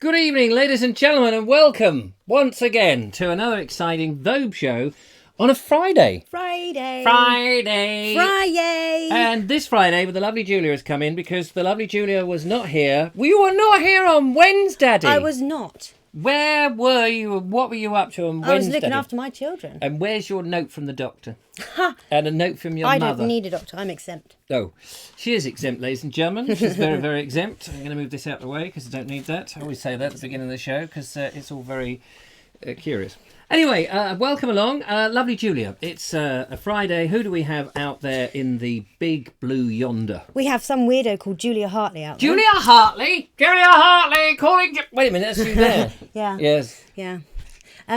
Good evening, ladies and gentlemen, and welcome once again to another exciting Vobes show on a Friday. Friday. And this Friday, the lovely Julia has come in because the lovely Julia was not here. We were not here on Wednesday. I was not. Where were you and what were you up to on Wednesday? I was looking after my children. And where's your note from the doctor? And a note from your mother? I don't need a doctor. I'm exempt. Oh, she is exempt, ladies and gentlemen. She's very, very exempt. I'm going to move this out of the way because I don't need that. I always say that at the beginning of the show because it's all very curious. Anyway, welcome along. Lovely Julia. It's a Friday. Who do we have out there in the big blue yonder? We have some weirdo called Julia Hartley out there. Julia Hartley? Julia Hartley calling... Wait a minute, that's you there. Yeah. Yes. Yeah.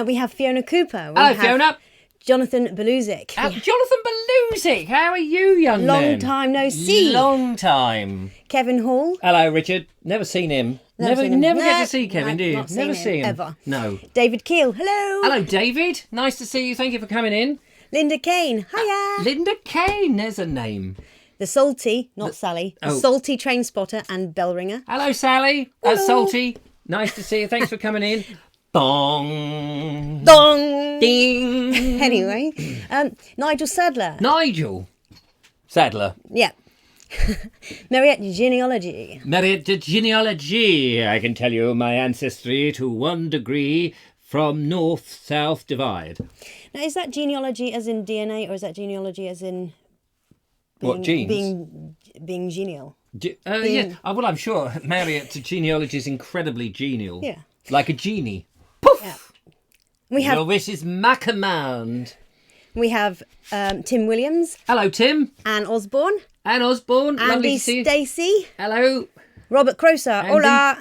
We have Fiona Cooper. Hello, Fiona. Jonathan Beluzic. Jonathan Beluzic. How are you, young man? Long time no see. Long time. Kevin Hall. Hello, Richard. Never seen him. Never get to see Kevin, do you? Not Never see him. Ever. No. David Keel. Hello. Hello, David. Nice to see you. Thank you for coming in. Linda Kane. Hiya. Linda Kane. There's a name. The Salty, not Sally. The Salty train spotter and bell ringer. Hello, Sally. Hello. Salty. Nice to see you. Thanks for coming in. Dong. Dong. Ding. Anyway, Nigel Sadler. Nigel Sadler. Yeah. Mariette Genealogy. Mariette Genealogy. I can tell you my ancestry to 1 degree from north-south divide. Now, is that genealogy as in DNA, or is that genealogy as in what, genes? Being genial? Yeah. Well, I'm sure Mariette Genealogy is incredibly genial. Yeah. Like a genie. Poof! Yeah. We have your wish is my command. We have Tim Williams. Hello, Tim. Anne Osborne. Anne Osborne. Andy Stacey. Hello. Robert Croser. Hola.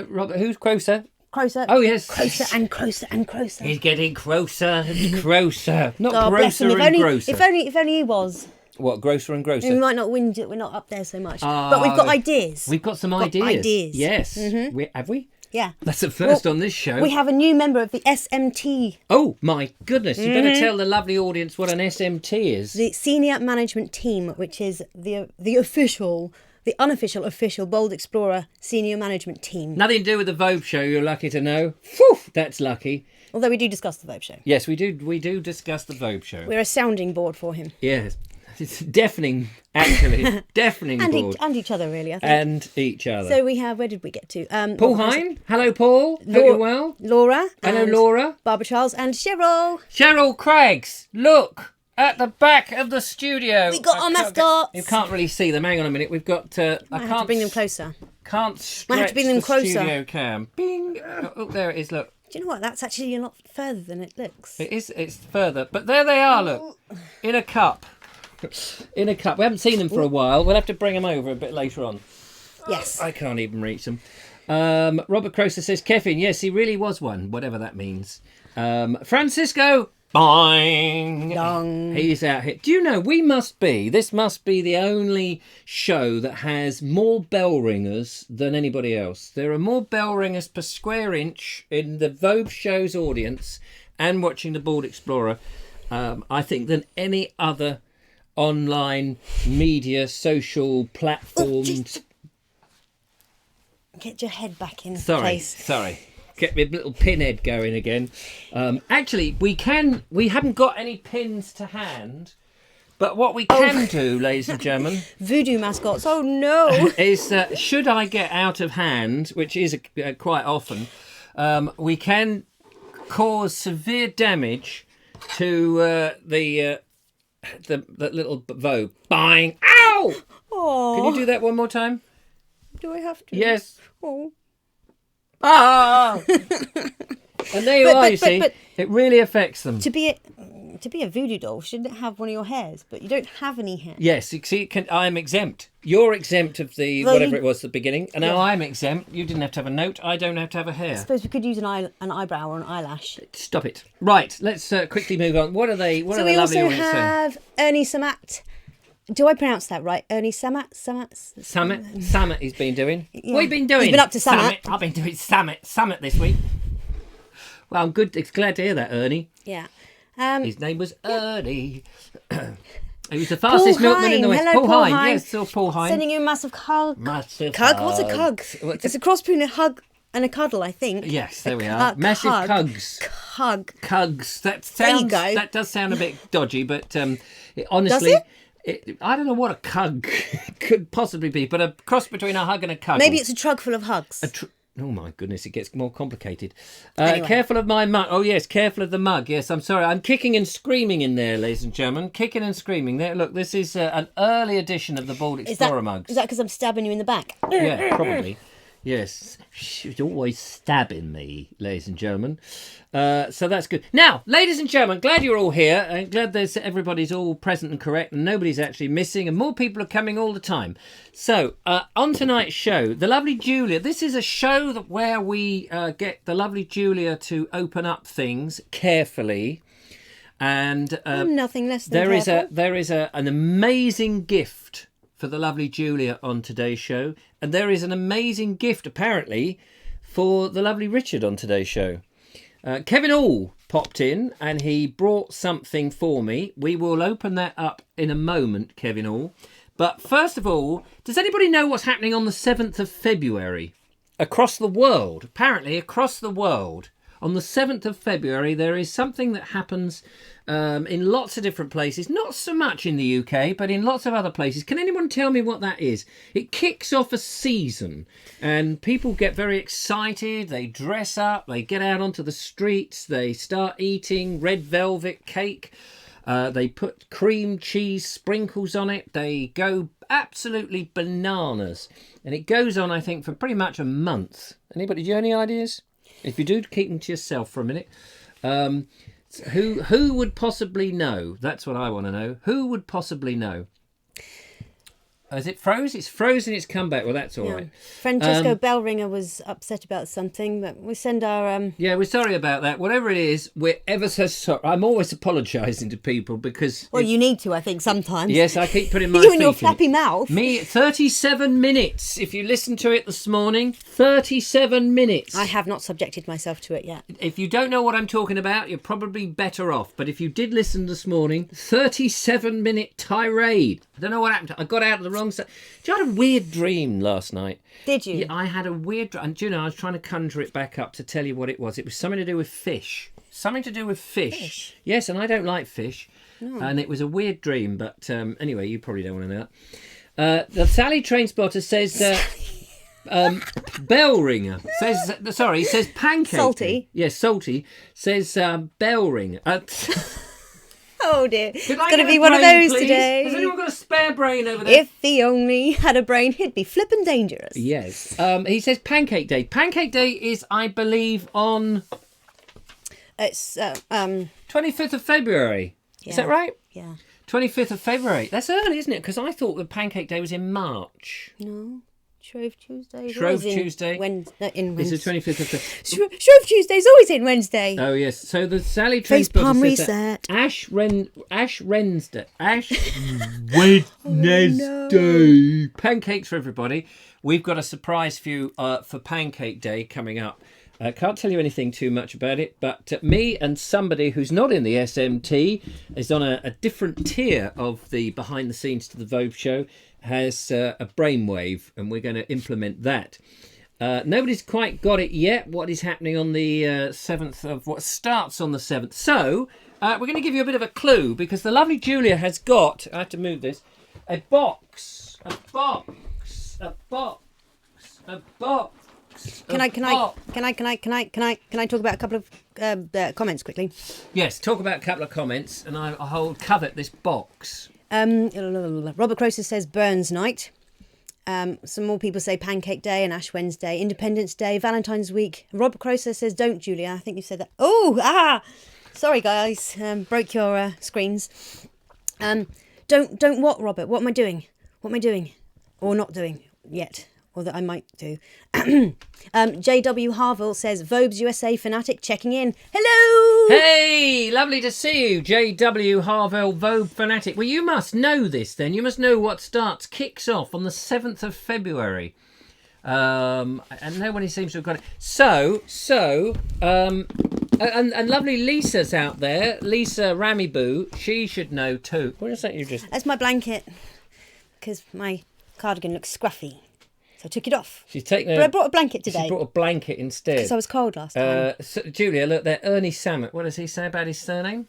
Robert, who's Croser? Croser. Oh, yes. Closer and closer and closer. He's getting closer and closer. Not Oh, grosser bless him. and grosser. If only he was. What, grosser and grosser? We might not win. We're not up there so much. But we've got ideas. We've got some ideas. Yes. Mm-hmm. Have we? Yeah. That's the first on this show. We have a new member of the SMT. Oh, my goodness. You better tell the lovely audience what an SMT is. The Senior Management Team, which is the unofficial official Bold Explorer Senior Management Team. Nothing to do with the Vobes show, you're lucky to know. Whew, that's lucky. Although we do discuss the Vobes show. Yes, we do discuss the Vobes show. We're a sounding board for him. Yes. It's deafening, actually. Deafening board. And each other, really, I think. And each other. So we have, where did we get to? Paul Hine. Hello, Paul. Hope you're well. Laura. Hello, Laura. Barbara Charles and Cheryl. Cheryl Craigs. Look at the back of the studio. We got our mascots. You can't really see them. Hang on a minute. We've got... I have to bring them closer. Can't stretch Might have to bring them the closer. studio cam. Bing. Oh, there it is. Look. Do you know what? That's actually a lot further than it looks. It is. It's further. But there they are, look. In a cup. In a cup. We haven't seen them for a while. We'll have to bring them over a bit later on. Yes. I can't even reach them. Robert Croser says, Kevin, yes, he really was one, whatever that means. Francisco, boing. Dong. He's out here. Do you know, this must be the only show that has more bell ringers than anybody else. There are more bell ringers per square inch in the Vobes show's audience and watching the Bold Explorer, I think, than any other online media social platforms. Get your head back in place. place. Sorry. Get my little pinhead going again. Actually, we haven't got any pins to hand, but what we can do, ladies and gentlemen, voodoo mascots. Oh no! Is should I get out of hand, which is quite often, we can cause severe damage to the little Vogue. Bang! Ow! Oh. Can you do that one more time? Do I have to? Yes. Oh. Ah! And there you are. You see, it really affects them. To be a voodoo doll, shouldn't it have one of your hairs? But you don't have any hair. Yes, you see, I'm exempt. You're exempt of the whatever it was at the beginning, and now I'm exempt. You didn't have to have a note. I don't have to have a hair. I suppose we could use an eyebrow or an eyelash. Stop it. Right, let's quickly move on. What are they? What are the lovely audience saying? So we also have Ernie Samat. Do I pronounce that right? Ernie Samat? Samet he's been doing. Yeah. What have you been doing? He's been up to Samet. I've been doing Samet this week. Well, I'm good. Glad to hear that, Ernie. Yeah. His name was Ernie. He was the fastest milkman in the West. Hello, Paul Hine. Yes, still Paul Hine. Sending you a massive hug. Massive Cug? What's a cug? It's a cross between a hug And a cuddle, I think. Yes, there we are. Massive cugs. Cugs. That does sound a bit dodgy, but honestly, Does I don't know what a cug could possibly be, but a cross between a hug and a cuddle. Maybe it's a trug full of hugs. Oh my goodness, it gets more complicated. Anyway. Careful of my mug. Oh yes, careful of the mug. Yes, I'm sorry. I'm kicking and screaming in there, ladies and gentlemen. Kicking and screaming. There, look, this is an early edition of the Bald Explorer mugs. Is that because I'm stabbing you in the back? Yeah, probably. Yes, she's always stabbing me, ladies and gentlemen. So that's good. Now, ladies and gentlemen, glad you're all here. I'm glad everybody's all present and correct and nobody's actually missing and more people are coming all the time. So, on tonight's show, the lovely Julia. This is a show where we get the lovely Julia to open up things carefully. And I'm nothing less than careful. There is an amazing gift for the lovely Julia on today's show. And there is an amazing gift, apparently, for the lovely Richard on today's show. Kevin Hall popped in and he brought something for me. We will open that up in a moment, Kevin Hall. But first of all, does anybody know what's happening on the 7th of February? Across the world, apparently across the world. On the 7th of February, there is something that happens in lots of different places. Not so much in the UK, but in lots of other places. Can anyone tell me what that is? It kicks off a season and people get very excited. They dress up, they get out onto the streets, they start eating red velvet cake. They put cream cheese sprinkles on it. They go absolutely bananas. And it goes on, I think, for pretty much a month. Anybody, do you have any ideas? If you do, keep them to yourself for a minute. Who would possibly know? That's what I want to know. Who would possibly know? Is it froze? It's frozen. It's come back. Well, that's all right. Francesco Bellringer was upset about something, but we send our... Yeah, we're sorry about that. Whatever it is, we're ever so sorry. I'm always apologising to people because... Well, you need to, I think, sometimes. Yes, I keep putting my You feet and your in flappy it. mouth. Me, 37 minutes. If you listen to it this morning, 37 minutes. I have not subjected myself to it yet. If you don't know what I'm talking about, you're probably better off. But if you did listen this morning, 37-minute tirade. I don't know what happened. I got out of the wrong side. Do you had a weird dream last night? Did you? Yeah, I had a weird dream. And do you know, I was trying to conjure it back up to tell you what it was. It was something to do with fish. Something to do with fish. Yes, and I don't like fish. No. And it was a weird dream. But anyway, you probably don't want to know that. The Sally Trainspotter says... bell ringer says he says pancake. Salty. Yes, salty says bell ringer. Oh dear, it's going to be one of those please? today. Has anyone got a spare brain over there? If he only had a brain, he'd be flippin' dangerous. Yes. He says Pancake Day. Pancake Day is, I believe, on... It's 25th of February. Yeah. Is that right? Yeah. 25th of February. That's early, isn't it? Because I thought the Pancake Day was in March. No. Shrove Tuesday. Shrove Tuesday. In Wednesday. It's the 25th of February. Shrove Tuesday's always in Wednesday. Oh yes. So the Sally Face palm Trainspotter says reset. Ash Wednesday. Pancakes for everybody. We've got a surprise for you for Pancake Day coming up. I can't tell you anything too much about it, but me and somebody who's not in the SMT is on a different tier of the behind the scenes to the Vobes show. Has a brainwave, and we're going to implement that. Nobody's quite got it yet, what is happening on the 7th of what starts on the 7th. So we're going to give you a bit of a clue, because the lovely Julia has got, I have to move this, a box. Can I talk about a couple of comments quickly? Yes, talk about a couple of comments, and I'll covet this box. Robert Croser says Burns Night. Some more people say Pancake Day and Ash Wednesday, Independence Day, Valentine's Week. Robert Croser says don't, Julia. I think you said that. Sorry guys, broke your screens. Don't what, Robert? What am I doing? What am I doing? Or not doing yet? Or that I might do. JW Harville says, Vobes USA fanatic checking in. Hello! Hey, lovely to see you, JW Harville, Vogue fanatic. Well, you must know this then. You must know what kicks off on the 7th of February. And nobody seems to have got it. And lovely Lisa's out there. Lisa Ramiboo, she should know too. What is that you just... That's my blanket, because my cardigan looks scruffy. So I took it off. She's taken. But I brought a blanket today. She brought a blanket instead. Because I was cold last time. So, Julia, look there. Ernie Sammet. What does he say about his surname?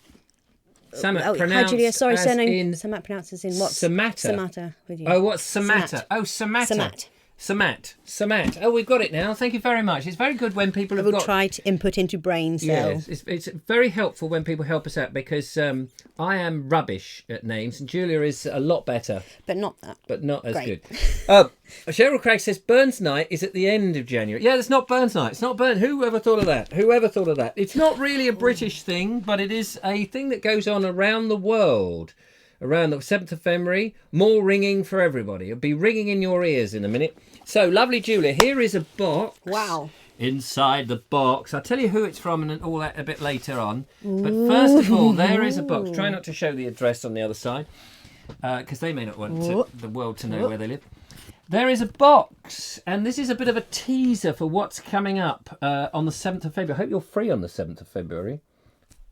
Sammet pronounced. Hi, Julia. Sorry, surname. In Sammat pronounces in what? Samata. Samata with you. Oh, what's Samata? Oh, Samata. Samat. Oh, we've got it now. Thank you very much. It's very good when people have We'll try to input into brain cells. Yes, it's very helpful when people help us out because I am rubbish at names and Julia is a lot better. But not that. But not as Great. good. Cheryl Craig says Burns Night is at the end of January. Yeah, it's not Burns Night. It's not Burns. Whoever thought of that? Whoever thought of that? It's not really a British thing, but it is a thing that goes on around the world. Around the 7th of February, more ringing for everybody. It'll be ringing in your ears in a minute. So, lovely Julia, here is a box. Wow. Inside the box. I'll tell you who it's from and all that a bit later on. But first of all, there is a box. Try not to show the address on the other side, because they may not want the world to know where they live. There is a box, and this is a bit of a teaser for what's coming up on the 7th of February. I hope you're free on the 7th of February.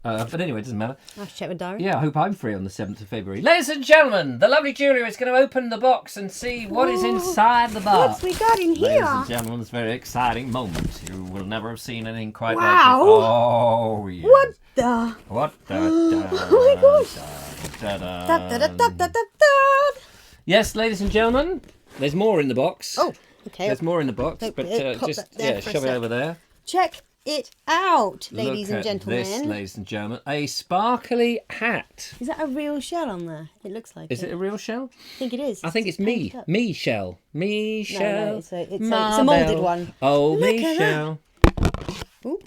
But anyway, it doesn't matter. I have to check my diary. Yeah, I hope I'm free on the 7th of February. Ladies and gentlemen, the lovely Julia is going to open the box and see what is inside the box. What's we got in here? Ladies and gentlemen, it's a very exciting moment. You will never have seen anything quite like Wow. this. Oh, yes. What the? What the? Oh my gosh. Da, da, Da, da, da, da, da, da. Yes, ladies and gentlemen, there's more in the box. Oh, okay. There's more in the box, Nope, but pop just that there for a shove it sec. over there. Check it out, ladies Look and at gentlemen. this, ladies and gentlemen. A sparkly hat. Is that a real shell on there? It looks like Is it a real shell? I think it is. I think it's me. painted up. Me shell. Me shell. No, it's a moulded one. Oh, Look me at shell. Ooh.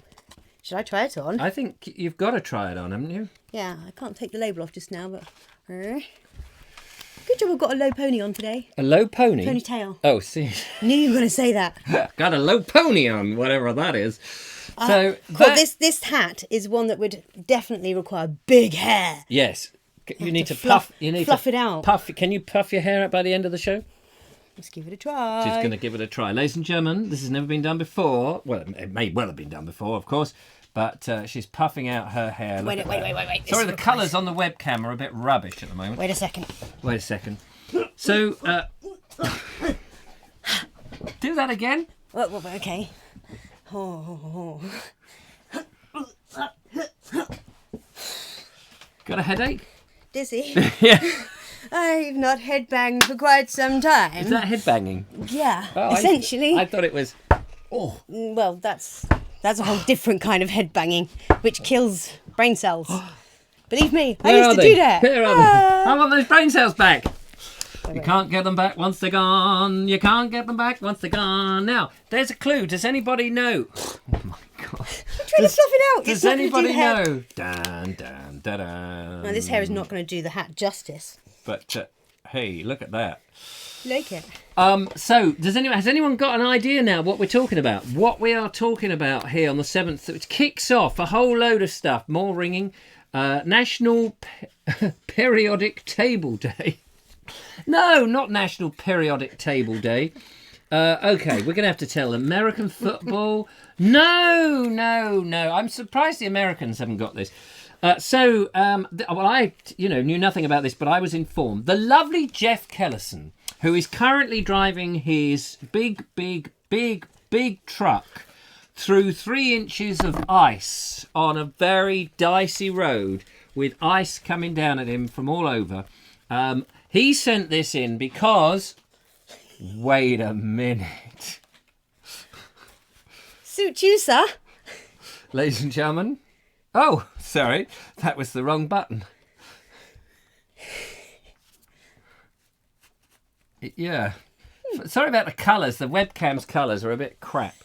Should I try it on? I think you've got to try it on, haven't you? Yeah, I can't take the label off just now, but... Good job I've got a low pony on today. A low pony? Ponytail. Oh, see. Knew you were going to say that. Got a low pony on, whatever that is. So Well, this hat is one that would definitely require big hair. Yes. You need to fluff- puff. You need fluff to it out. Puff. Can you puff your hair out by the end of the show? Let's give it a try. She's going to give it a try. Ladies and gentlemen, this has never been done before. Well, it may well have been done before, of course. But she's puffing out her hair. Wait. Sorry, the colours on the webcam are a bit rubbish at the moment. Wait a second. Wait a second. So, do that again. Okay. Oh. Got a headache? Dizzy. Yeah. I've not headbanged for quite some time. Is that headbanging? Yeah, Oh, essentially. I thought it was. Oh. Well, that's a whole different kind of headbanging, which kills brain cells. Believe me, I used to do that. Where are they? I want those brain cells back. You can't get them back once they're gone. You can't get them back once they're gone. Now, there's a clue. Does anybody know? Oh my God. I'm trying to fluff it out. Does anybody know? Dun, dun, dun, dun. Now, this hair is not going to do the hat justice. But hey, look at that. Like it. So, has anyone got an idea now what we're talking about? What we are talking about here on the 7th, which kicks off a whole load of stuff. More ringing. National Periodic Table Day. No, not National Periodic Table Day. Okay, we're going to have to tell them. American football. No. I'm surprised the Americans haven't got this. I knew nothing about this, but I was informed. The lovely Jeff Kellison, who is currently driving his big truck through 3 inches of ice on a very dicey road with ice coming down at him from all over. He sent this in because... Wait a minute. Suit you, sir. Ladies and gentlemen. Oh, sorry. That was the wrong button. Yeah. Sorry about the colours. The webcam's colours are a bit crap.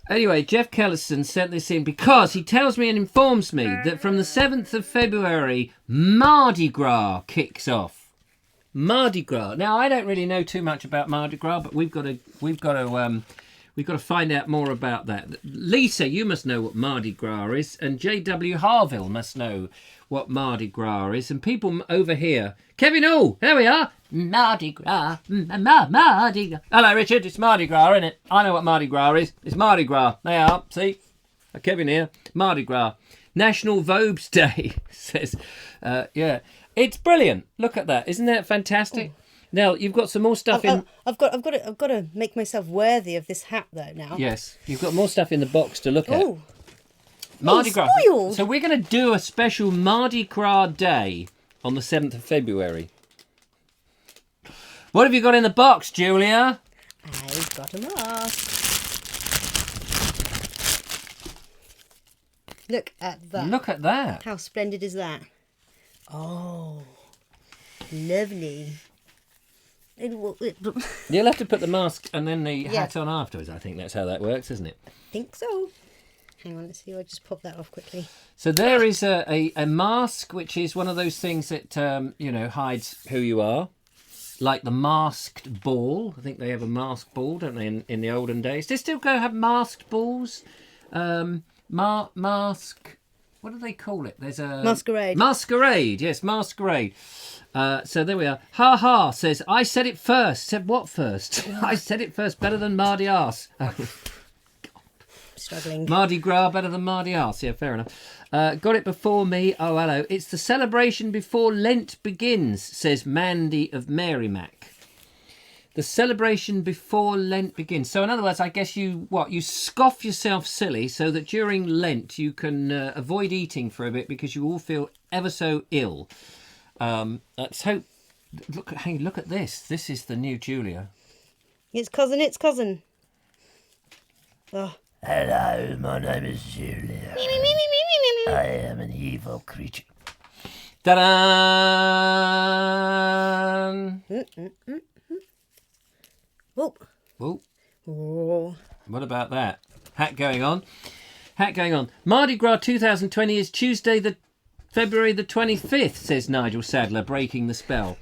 Anyway, Jeff Kellison sent this in because he tells me and informs me that from the 7th of February, Mardi Gras kicks off. Mardi Gras. Now, I don't really know too much about Mardi Gras, but we've got to find out more about that. Lisa, you must know what Mardi Gras is, and J.W. Harville must know what Mardi Gras is, and people over here. Kevin Hall, there we are. Mardi Gras, Mardi Gras. Hello, Richard. It's Mardi Gras, isn't it? I know what Mardi Gras is. It's Mardi Gras. They are. See, Kevin here. Mardi Gras. National Vobes Day says, yeah. It's brilliant. Look at that. Isn't that fantastic? Nell, you've got some more stuff in. I've got to make myself worthy of this hat though now. Yes, you've got more stuff in the box to look at. Oh, Mardi Gras. spoiled. So we're going to do a special Mardi Gras day on the 7th of February. What have you got in the box, Julia? I've got a mask. Look at that. Look at that. How splendid is that? Oh, lovely. You'll have to put the mask and then the hat on afterwards. I think that's how that works, isn't it? I think so. Hang on, let's see. I'll just pop that off quickly. So there is a mask, which is one of those things that, hides who you are. Like the masked ball. I think they have a masked ball, don't they, in the olden days? Do they still go have masked balls? Mask... What do they call it? There's a... Masquerade. Masquerade, yes, masquerade. So there we are. Ha ha says, I said it first. Said what first? I said it first, better than Mardi Arse. Struggling. Mardi Gras better than Mardi Arse. Yeah, fair enough. Got it before me. Oh, hello. It's the celebration before Lent begins, says Mandy of Marymac. The celebration before Lent begins. So in other words, I guess you scoff yourself silly so that during Lent you can avoid eating for a bit because you all feel ever so ill. Let's hope. Look at this. This is the new Julia. It's cousin. Oh. Hello, my name is Julia. I am an evil creature. Ta-da! Oh. Oh. Oh. What about that? Hat going on. Mardi Gras 2020 is Tuesday, February the 25th, says Nigel Sadler, breaking the spell.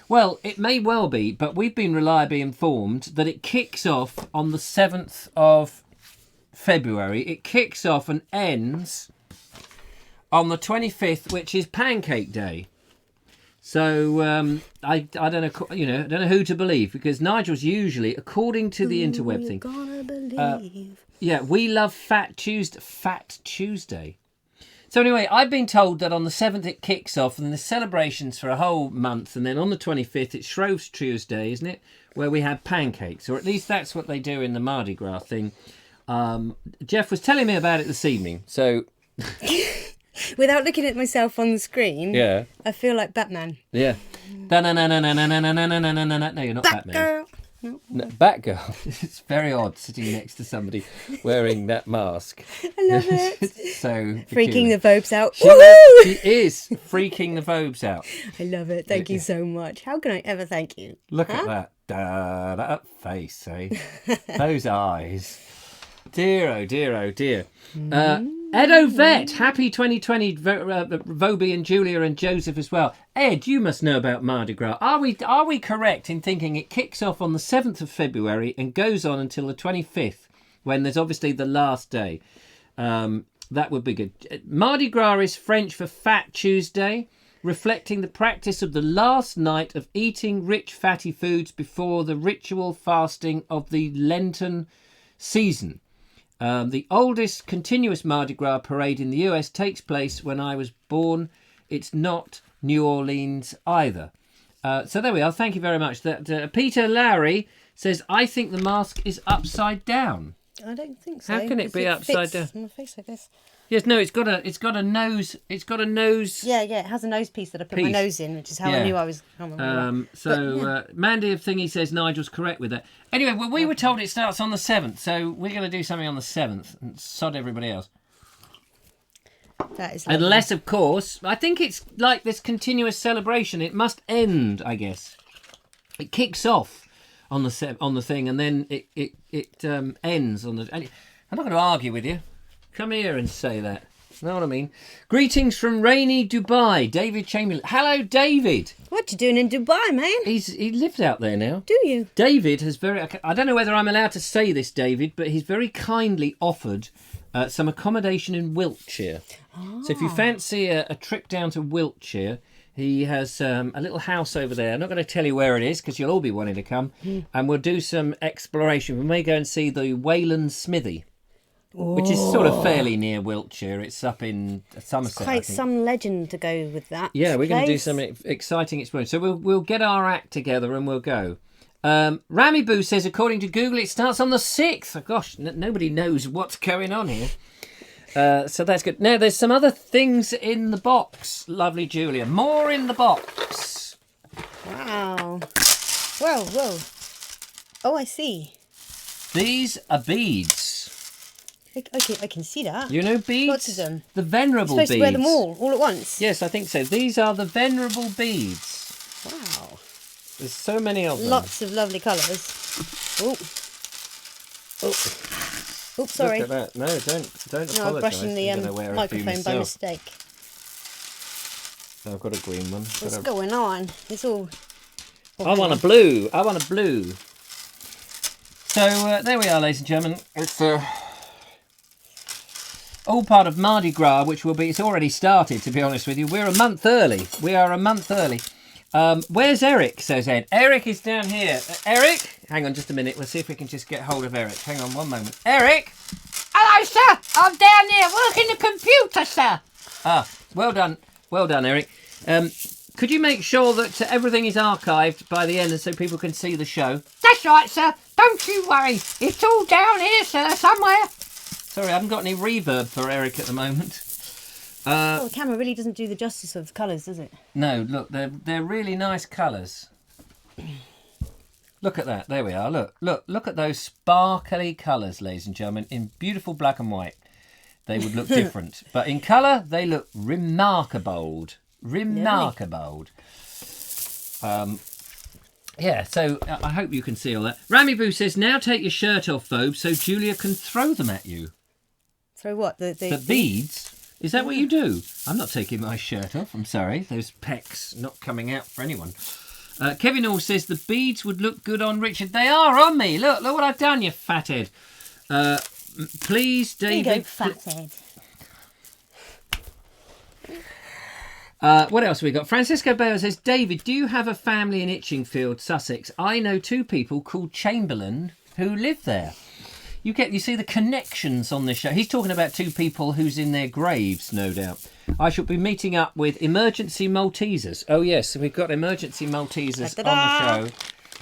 Well, it may well be, but we've been reliably informed that it kicks off on the 7th of February. It kicks off and ends on the 25th, which is Pancake Day. So I don't know, I don't know who to believe, because Nigel's usually, according to the interweb thing, gonna believe? we love Fat Tuesday. So anyway, I've been told that on the 7th it kicks off, and the celebrations for a whole month, and then on the 25th it's Shrove Tuesday, isn't it, where we have pancakes, or at least that's what they do in the Mardi Gras thing. Jeff was telling me about it this evening, so... Without looking at myself on the screen, yeah, I feel like Batman. Yeah. No, you're not Batman. Girl. No, Batgirl. It's very odd sitting next to somebody wearing that mask. I love it. It's so Freaking the Vobes out. She is freaking the Vobes out. I love it. Thank you so much. How can I ever thank you? Look at that. That face, eh? Those eyes. Dear, oh dear, oh dear. Edo Vet, happy 2020, Vobie and Julia and Joseph as well. Ed, you must know about Mardi Gras. Are we correct in thinking it kicks off on the 7th of February and goes on until the 25th, when there's obviously the last day? That would be good. Mardi Gras is French for Fat Tuesday, reflecting the practice of the last night of eating rich fatty foods before the ritual fasting of the Lenten season. The oldest continuous Mardi Gras parade in the US takes place when I was born. It's not New Orleans either. So there we are. Thank you very much. Peter Lowry says, I think the mask is upside down. I don't think so. How can it be upside down? On my face, I guess. Yes, no, it's got a nose. It's got a nose. Yeah, it has a nose piece that I put my nose in, which is how I knew I was. Mandy of Thingy says Nigel's correct with that. Anyway, well, we were told it starts on the 7th, so we're going to do something on the 7th and sod everybody else. That is lovely. Unless, of course, I think it's like this continuous celebration. It must end, I guess. It kicks off on the thing, and then it ends on the. I'm not going to argue with you. Come here and say that. You know what I mean? Greetings from rainy Dubai. David Chamberlain. Hello, David. What you doing in Dubai, man? He lives out there now. Do you? David has I don't know whether I'm allowed to say this, David, but he's very kindly offered some accommodation in Wiltshire. Oh. So if you fancy a trip down to Wiltshire, he has a little house over there. I'm not going to tell you where it is because you'll all be wanting to come. And we'll do some exploration. We may go and see the Wayland Smithy. which is sort of fairly near Wiltshire. It's up in Somerset. I Quite think. some legend to go with that. Yeah, we're going to do place. some exciting experience. So we'll get our act together and we'll go. Rami Boo says, according to Google, it starts on the 6th. Oh, gosh, nobody knows what's going on here. So that's good. Now, there's some other things in the box. Lovely Julia. More in the box. Wow. Whoa. Oh, I see. These are beads. Okay, I can see that. You know beads? Lots of them. The venerable You're supposed beads. to wear them all at once. Yes, I think so. These are the venerable beads. Wow. There's so many of them. Lots of lovely colours. Oh. Oops, sorry. Look at that. No, don't No, I'm apologise. brushing the I'm gonna wear a few microphone by myself. mistake. I've got a green one. What's going on? It's all... I want a blue. So there we are, ladies and gentlemen. It's all part of Mardi Gras, which will be... It's already started, to be honest with you. We're a month early. We are a month early. Where's Eric, says Ed. Eric is down here. Eric? Hang on just a minute. We'll see if we can just get hold of Eric. Hang on one moment. Eric? Hello, sir. I'm down here working the computer, sir. Ah, well done, Eric. Could you make sure that everything is archived by the end and so people can see the show? That's right, sir. Don't you worry. It's all down here, sir, somewhere. Sorry, I haven't got any reverb for Eric at the moment. the camera really doesn't do the justice of colours, does it? No, look, they're really nice colours. Look at that. There we are. Look at those sparkly colours, ladies and gentlemen, in beautiful black and white. They would look different, but in colour they look remarkable. Remarkable. Yeah, so I hope you can see all that. Rami Boo says, now take your shirt off, Vobes, so Julia can throw them at you. Throw what? The beads? Is that what you do? I'm not taking my shirt off, I'm sorry. Those pecs not coming out for anyone. Kevin Hall says, the beads would look good on Richard. They are on me. Look what I've done, you fathead. Please, David. There you go, fathead. What else have we got? Francisco Bale says, David, do you have a family in Itchingfield, Sussex? I know two people called Chamberlain who live there. You see the connections on this show. He's talking about two people who's in their graves, no doubt. I shall be meeting up with Emergency Maltesers. Oh, yes, we've got Emergency Maltesers on the show.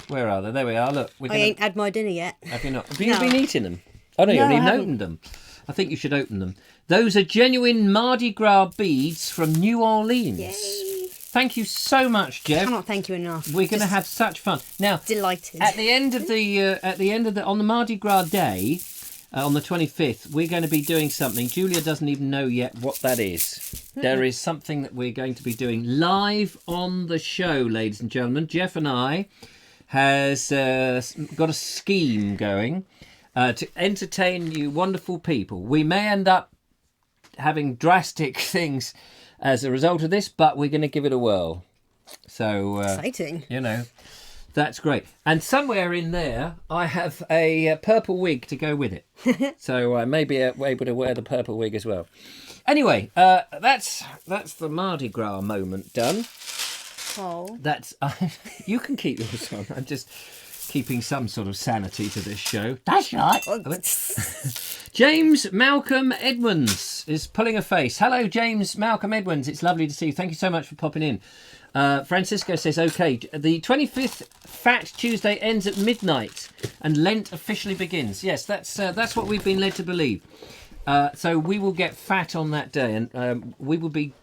Where are they? There we are. Look, I ain't had my dinner yet. Have you not? Have you been eating them? Oh, no, you haven't even opened them. I think you should open them. Those are genuine Mardi Gras beads from New Orleans. Yay. Thank you so much, Jeff. I cannot thank you enough. We're going to have such fun. Now, delighted. At the end of the on the Mardi Gras day, on the 25th, we're going to be doing something. Julia doesn't even know yet what that is. There is something that we're going to be doing live on the show, ladies and gentlemen. Jeff and I has got a scheme going to entertain you wonderful people. We may end up having drastic things as a result of this, but we're going to give it a whirl. So exciting. You know, that's great. And somewhere in there, I have a purple wig to go with it. So I may be able to wear the purple wig as well. Anyway, that's the Mardi Gras moment done. Oh. That's you can keep yours on. I'm just keeping some sort of sanity to this show. That's right. James Malcolm Edmonds is pulling a face. Hello, James Malcolm Edmonds. It's lovely to see you. Thank you so much for popping in. Francisco says, okay, the 25th Fat Tuesday ends at midnight and Lent officially begins. Yes, that's what we've been led to believe. So we will get fat on that day, and we will be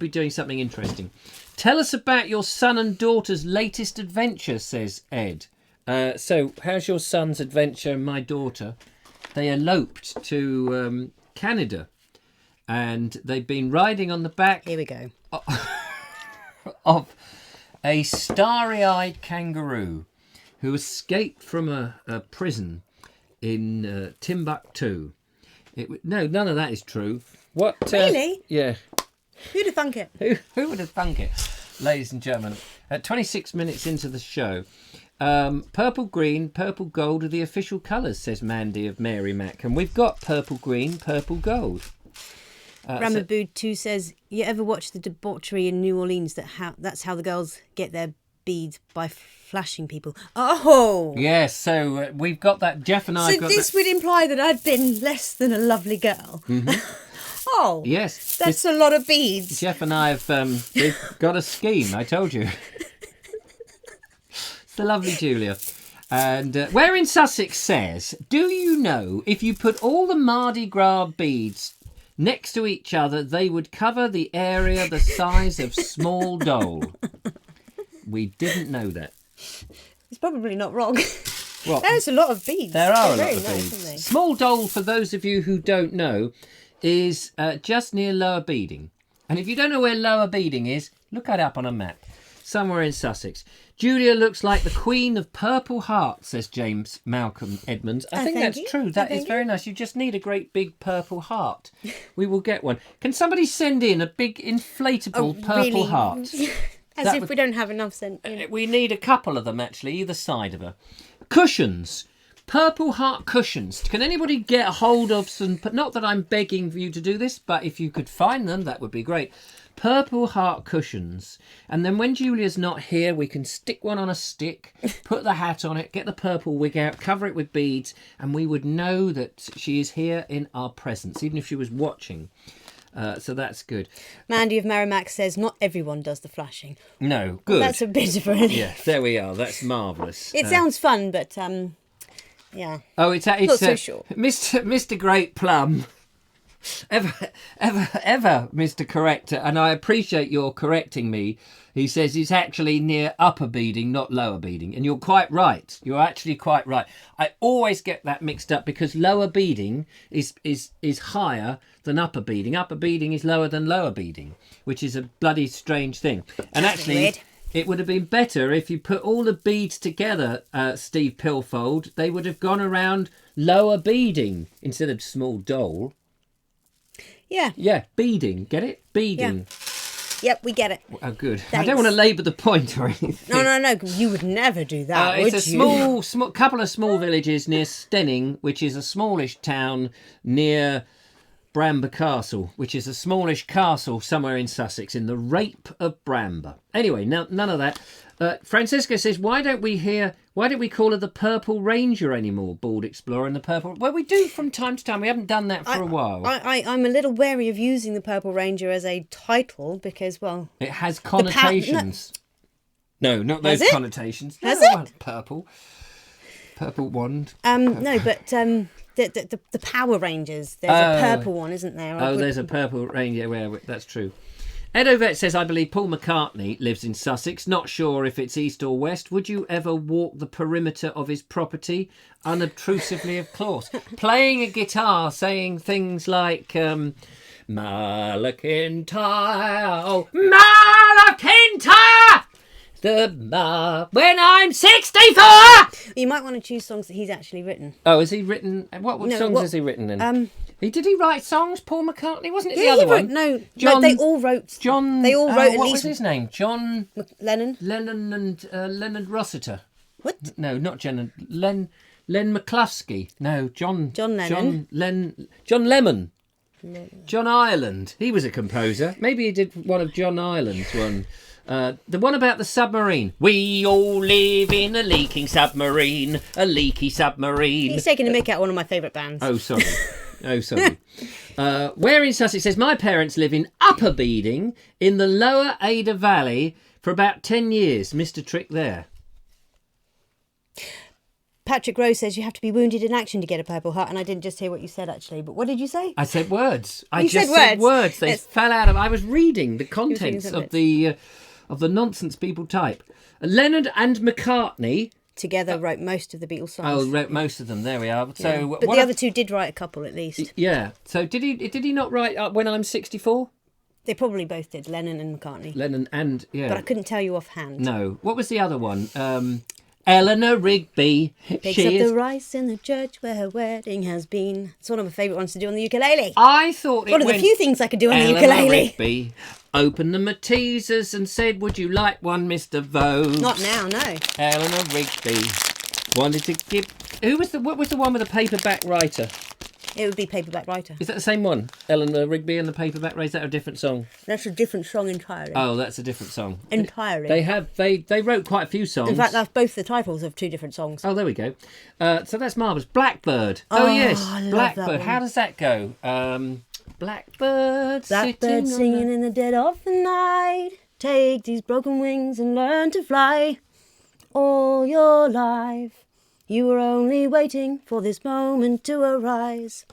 doing something interesting. Tell us about your son and daughter's latest adventure, says Ed. So how's your son's adventure and my daughter? They eloped to Canada, and they've been riding on the back. Here we go. Of a starry-eyed kangaroo who escaped from a prison in Timbuktu. No, none of that is true. What? Really? Yeah. Who'd have thunk it? Who would have thunk it? Ladies and gentlemen, at 26 minutes into the show, purple, green, purple, gold are the official colours, says Mandy of Mary Mac. And we've got purple, green, purple, gold. Ramabood 2 says, you ever watch the debauchery in New Orleans? That's how the girls get their beads by flashing people. Oh! Yes, so we've got that. Jeff and I So got this that. would imply that I'd been less than a lovely girl. Oh, Yes, that's a lot of beads. Jeff and I have we've got a scheme. I told you. It's the lovely Julia. And Where in Sussex says, do you know if you put all the Mardi Gras beads next to each other, they would cover the area the size of small Dole? We didn't know that. It's probably not wrong. Well, There's a lot of beads. there are a They're lot very of nice, beads. aren't they? Small Dole, for those of you who don't know, is just near Lower Beeding. And if you don't know where Lower Beeding is, look it up on a map. Somewhere in Sussex. Julia looks like the Queen of Purple Heart, says James Malcolm Edmonds. I think thank that's you. true. That is very nice. You just need a great big purple heart. We will get one. Can somebody send in a big inflatable purple really? heart? As That if would- we don't have enough sent in. We need a couple of them, actually, either side of her. Cushions. Purple heart cushions. Can anybody get a hold of some... Not that I'm begging for you to do this, but if you could find them, that would be great. Purple heart cushions. And then when Julia's not here, we can stick one on a stick, put the hat on it, get the purple wig out, cover it with beads, and we would know that she is here in our presence, even if she was watching. So that's good. Mandy of Merrimack says not everyone does the flashing. No, good. That's a bit of a relief. Yeah, there we are. That's marvellous. It sounds fun, but yeah. Oh, it's Not so sure. Mr. Great Plum. Ever, Mr. Corrector, and I appreciate your correcting me. He says it's actually near Upper Beeding, not Lower Beeding, and you're quite right. You're actually quite right. I always get that mixed up because Lower Beeding is higher than Upper Beeding. Upper Beeding is lower than Lower Beeding, which is a bloody strange thing. And actually, weird. it would have been better if you put all the beads together, Steve Pilfold. They would have gone around Lower Beeding instead of Small Dole. Yeah. Yeah, beading. Get it? Beading. Yep, we get it. Oh, good. I Thanks. don't want to labour the point or anything. No. You would never do that, would It's a you? small couple of small villages near Stenning, which is a smallish town near Bramber Castle, which is a smallish castle somewhere in Sussex, in the Rape of Bramber. Anyway, none of that. Francisca says, why don't we call her the Purple Ranger anymore, Bald Explorer and the Purple... Well, we do from time to time. We haven't done that for a while. I'm a little wary of using the Purple Ranger as a title because, well... It has connotations. No, not those Has it? connotations. Has No, it? Purple wand. No, but the Power Rangers, there's a purple one, isn't there? There's a Purple Ranger. Where that's true. Edovet says, I believe Paul McCartney lives in Sussex. Not sure if it's east or west. Would you ever walk the perimeter of his property? Unobtrusively, of course. Playing a guitar, saying things like, Malachintire, oh, Malachintire! When I'm 64! You might want to choose songs that he's actually written. Oh, has he written... What No, songs what- has he written then? Did he write songs, Paul McCartney? Wasn't it the Yeah, other he wrote... one? No, John, they all wrote... John... They all wrote at what least... was his name? John... Lennon? and Leonard Rossiter. What? No, not Len McCluskey. No, John Lennon. John Lemon. John Ireland. He was a composer. Maybe he did one of John Ireland's one. The one about the submarine. We all live in a leaking submarine. A leaky submarine. He's taking a mick out of one of my favourite bands. Oh, sorry. Where in Sussex says, my parents live in Upper Beeding in the Lower Ada Valley for about 10 years. Missed a trick there. Patrick Rose says you have to be wounded in action to get a Purple Heart, and I didn't just hear what you said, actually. But what did you say? I said words. You said words. They Yes. fell out of... I was reading the contents some of the nonsense people type. Leonard and McCartney... Together wrote most of the Beatles songs. Oh, wrote most of them. There we are. So, But the other two did write a couple, at least. Yeah. So did he not write When I'm 64? They probably both did, Lennon and McCartney. Lennon and... Yeah. But I couldn't tell you offhand. No. What was the other one? Eleanor Rigby. Picks up the rice in the church where her wedding has been. It's one of my favourite ones to do on the ukulele. I thought it One of the went... few things I could do on the Eleanor ukulele. Rigby opened the Matizas and said, would you like one, Mr. Vobes? Not now, no. Eleanor Rigby wanted to give... What was the one with the paperback writer? It would be Paperback Writer. Is that the same one? Eleanor Rigby and the Paperback Writer? Is that a different song? That's a different song entirely. Oh, that's a different song. Entirely. They wrote quite a few songs. In fact, that's both the titles of 2 different songs. Oh, there we go. So that's marvellous. Blackbird. Oh yes, I love Blackbird. that one. How does that go? Blackbird Singing in the dead of the night. Take these broken wings and learn to fly. All your life, you were only waiting for this moment to arise.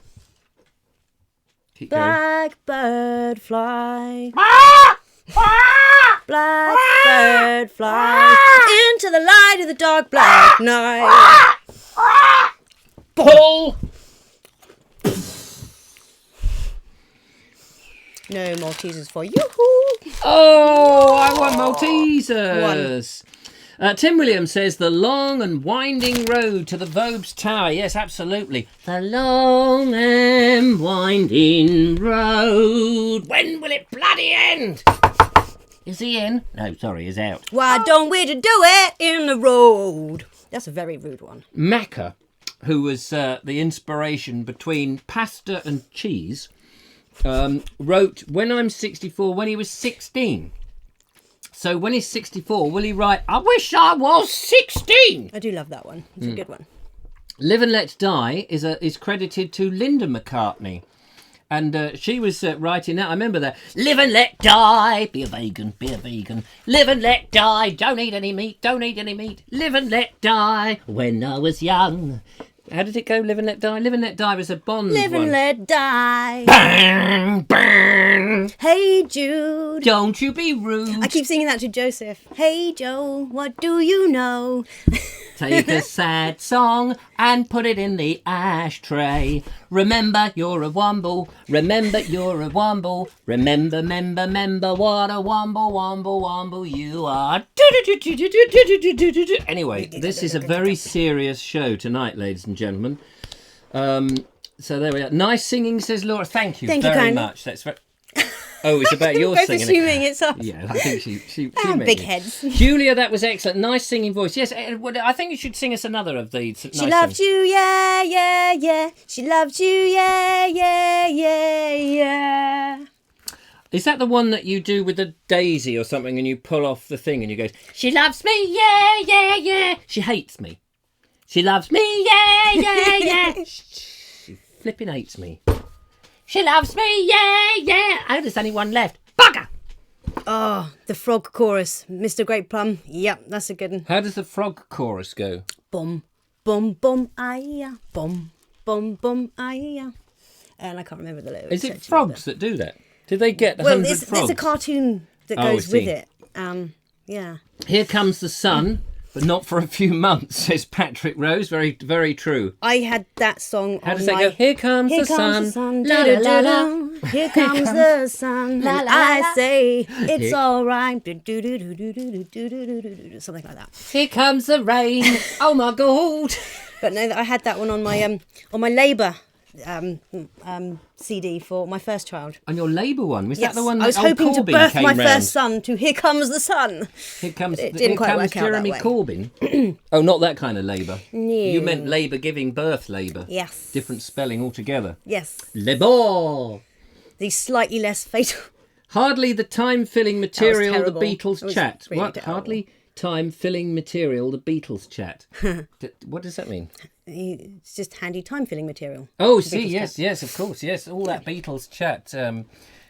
Keep going. Blackbird fly. Blackbird fly into the light of the dark black night. Pull. No Maltesers for you. Oh, I want Maltesers. Tim Williams says the long and winding road to the Vobes Tower. Yes, absolutely. The long and winding road. When will it bloody end? Is he in? No, sorry, he's out. Why don't we do it in the road? That's a very rude one. Macca, who was the inspiration between pasta and cheese, wrote When I'm 64 when he was 16. So when he's 64, will he write, I wish I was 16? I do love that one. It's a good one. Live and Let Die is credited to Linda McCartney. And she was writing that. I remember that. Live and let die. Be a vegan. Be a vegan. Live and let die. Don't eat any meat. Don't eat any meat. Live and let die. When I was young. How did it go? Live and let die. Live and let die was a Bond Live one. and let die. Bang, bang. Hey Jude. Don't you be rude. I keep singing that to Joseph. Hey Joe, what do you know? Take a sad song and put it in the ashtray. Remember you're a womble. Remember you're a womble. Remember, what a womble you are. Anyway, this is a very serious show tonight, ladies and gentlemen. So there we are. Nice singing, says Laura. Thank you very kindly. much. That's very... Oh, it's about your Both singing. assuming it's us. Yeah, I think she meant Big it. heads. Julia, that was excellent. Nice singing voice. Yes, I think you should sing us another of these. She loved you, yeah, yeah, yeah. She loved you, yeah, yeah, yeah, yeah. Is that the one that you do with the daisy or something and you pull off the thing and you go, she loves me, yeah, yeah, yeah. She hates me. She loves me, yeah, yeah, yeah. She flipping hates me. She loves me, yeah, yeah. Oh, there's only one left. Bugger! Oh, the frog chorus. Mr. Great Plum. Yep, that's a good one. How does the frog chorus go? Bum, bum, bum, ah-ya. Bum, bum, bum, ah-ya. And I can't remember the lyrics. Is it actually, frogs that do that? Did they get 100 Well, frogs? there's a cartoon that Oh, I goes with see. it. Yeah. Here comes the sun, but not for a few months, says Patrick Rose. Very, very true. I had that song How on does my... that go? Here comes Here the sun. comes the sun, La, la, la, la. do-do-do-do. Here comes the sun, La, and la, la, I la. say it's Here- all right. Do-do-do-do-do-do-do-do-do-do-do, something like that. Here comes the rain. Oh my God. But no, I had that one on my Labour CD for my first child. On your Labour one, was Yes, that the one that I was old hoping to Corbyn birth came my round? first son to Here Comes the Sun. Here comes, It didn't here quite comes work out that Jeremy way. Corbyn. Oh, not that kind of Labour. No. You meant Labour giving birth Labour. Yes. Different spelling altogether. Yes. Labour. The slightly less fatal. Hardly the time-filling material the terrible. Beatles That was chat. really What? terrible. Hardly time-filling material the Beatles chat. What does that mean? It's just handy time-filling material. Oh, The see, Beatles yes, chat. yes, of course, yes. All that Beatles chat.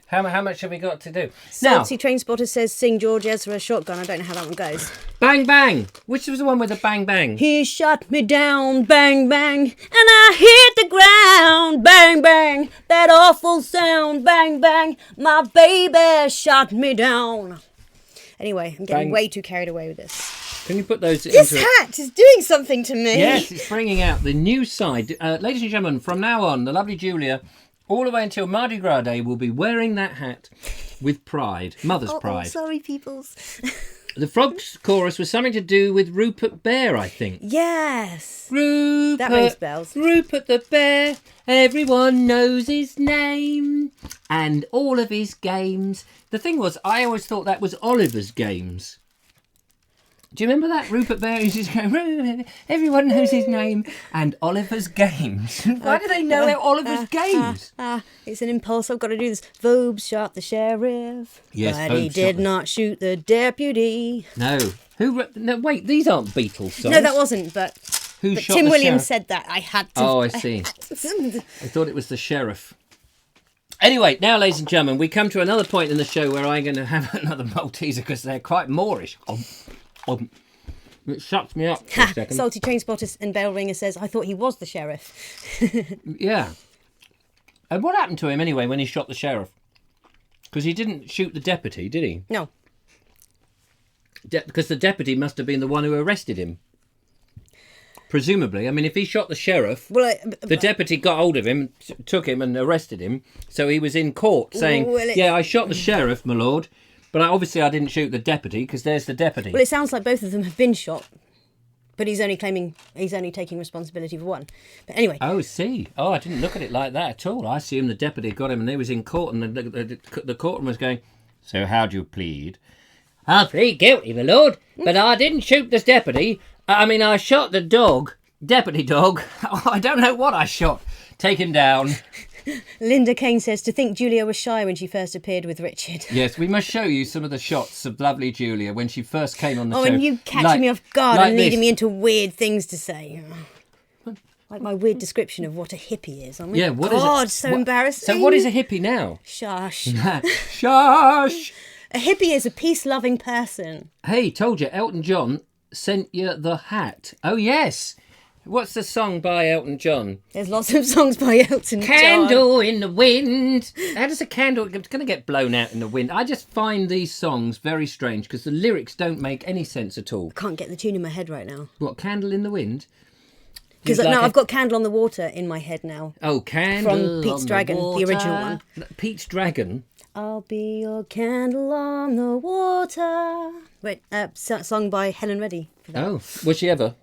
How much have we got to do? Salty Train Spotter says, sing George Ezra Shotgun. I don't know how that one goes. Bang Bang. Which was the one with the bang bang? He shot me down, bang, bang, and I hit the ground, bang, bang. That awful sound, bang, bang. My baby shot me down. Anyway, I'm getting Bang. way too carried away with this. Can you put those This into hat is doing something to me. Yes, it's bringing out the new side. Ladies and gentlemen, from now on, the lovely Julia, all the way until Mardi Gras Day, will be wearing that hat with pride. Mother's Oh, pride. sorry, peoples. The Frogs chorus was something to do with Rupert Bear, I think. Yes. Rupert, That rings bells. Rupert the Bear, everyone knows his name and all of his games. The thing was, I always thought that was Oliver's Games. Do you remember that? Rupert Bear used to go, everyone knows his name. And Oliver's Games. Why do they know Oliver's Games? It's an impulse. I've got to do this. Vobes shot the sheriff. Yes, but he Vobes did shot not shoot the deputy. No. No, wait, these aren't Beatles songs. No, that wasn't, but Shot Tim the Williams sheriff? said that. I had to. Oh, I see. I thought it was the sheriff. Anyway, now, ladies and gentlemen, we come to another point in the show where I'm going to have another Malteser because they're quite Moorish. It shuts me up for a second. Salty Train Spotter and Bell Ringer says, I thought he was the sheriff. Yeah. And what happened to him anyway when he shot the sheriff? Because he didn't shoot the deputy, did he? No. Because the deputy must have been the one who arrested him. Presumably. I mean, if he shot the sheriff, the deputy got hold of him, took him and arrested him. So he was in court saying, yeah, I shot the sheriff, my lord. But obviously I didn't shoot the deputy because there's the deputy. Well, it sounds like both of them have been shot. But he's only taking responsibility for one. But anyway. Oh, see. Oh, I didn't look at it like that at all. I assumed the deputy got him and he was in court and the courtroom was going, so how do you plead? I plead guilty, my lord, but I didn't shoot this deputy. I mean, I shot the dog, deputy dog. I don't know what I shot. Take him down. Linda Kane says, to think Julia was shy when she first appeared with Richard. Yes, we must show you some of the shots of lovely Julia when she first came on the show. Oh, and you catching me off guard and leading me into weird things to say. Like my weird description of what a hippie is. Oh my what God, is it? so embarrassing. So what is a hippie now? Shush. Shush! A hippie is a peace-loving person. Hey, told you, Elton John sent you the hat. Oh, yes. What's the song by Elton John? There's lots of songs by Elton John. Candle in the wind. How does a candle... It's going to get blown out in the wind. I just find these songs very strange because the lyrics don't make any sense at all. I can't get the tune in my head right now. What, Candle in the Wind? Because I've got Candle on the Water in my head now. Oh, Candle from Pete's Dragon, the original one. Pete's Dragon? I'll be your candle on the water. Wait, sung by Helen Reddy. Oh, was she ever?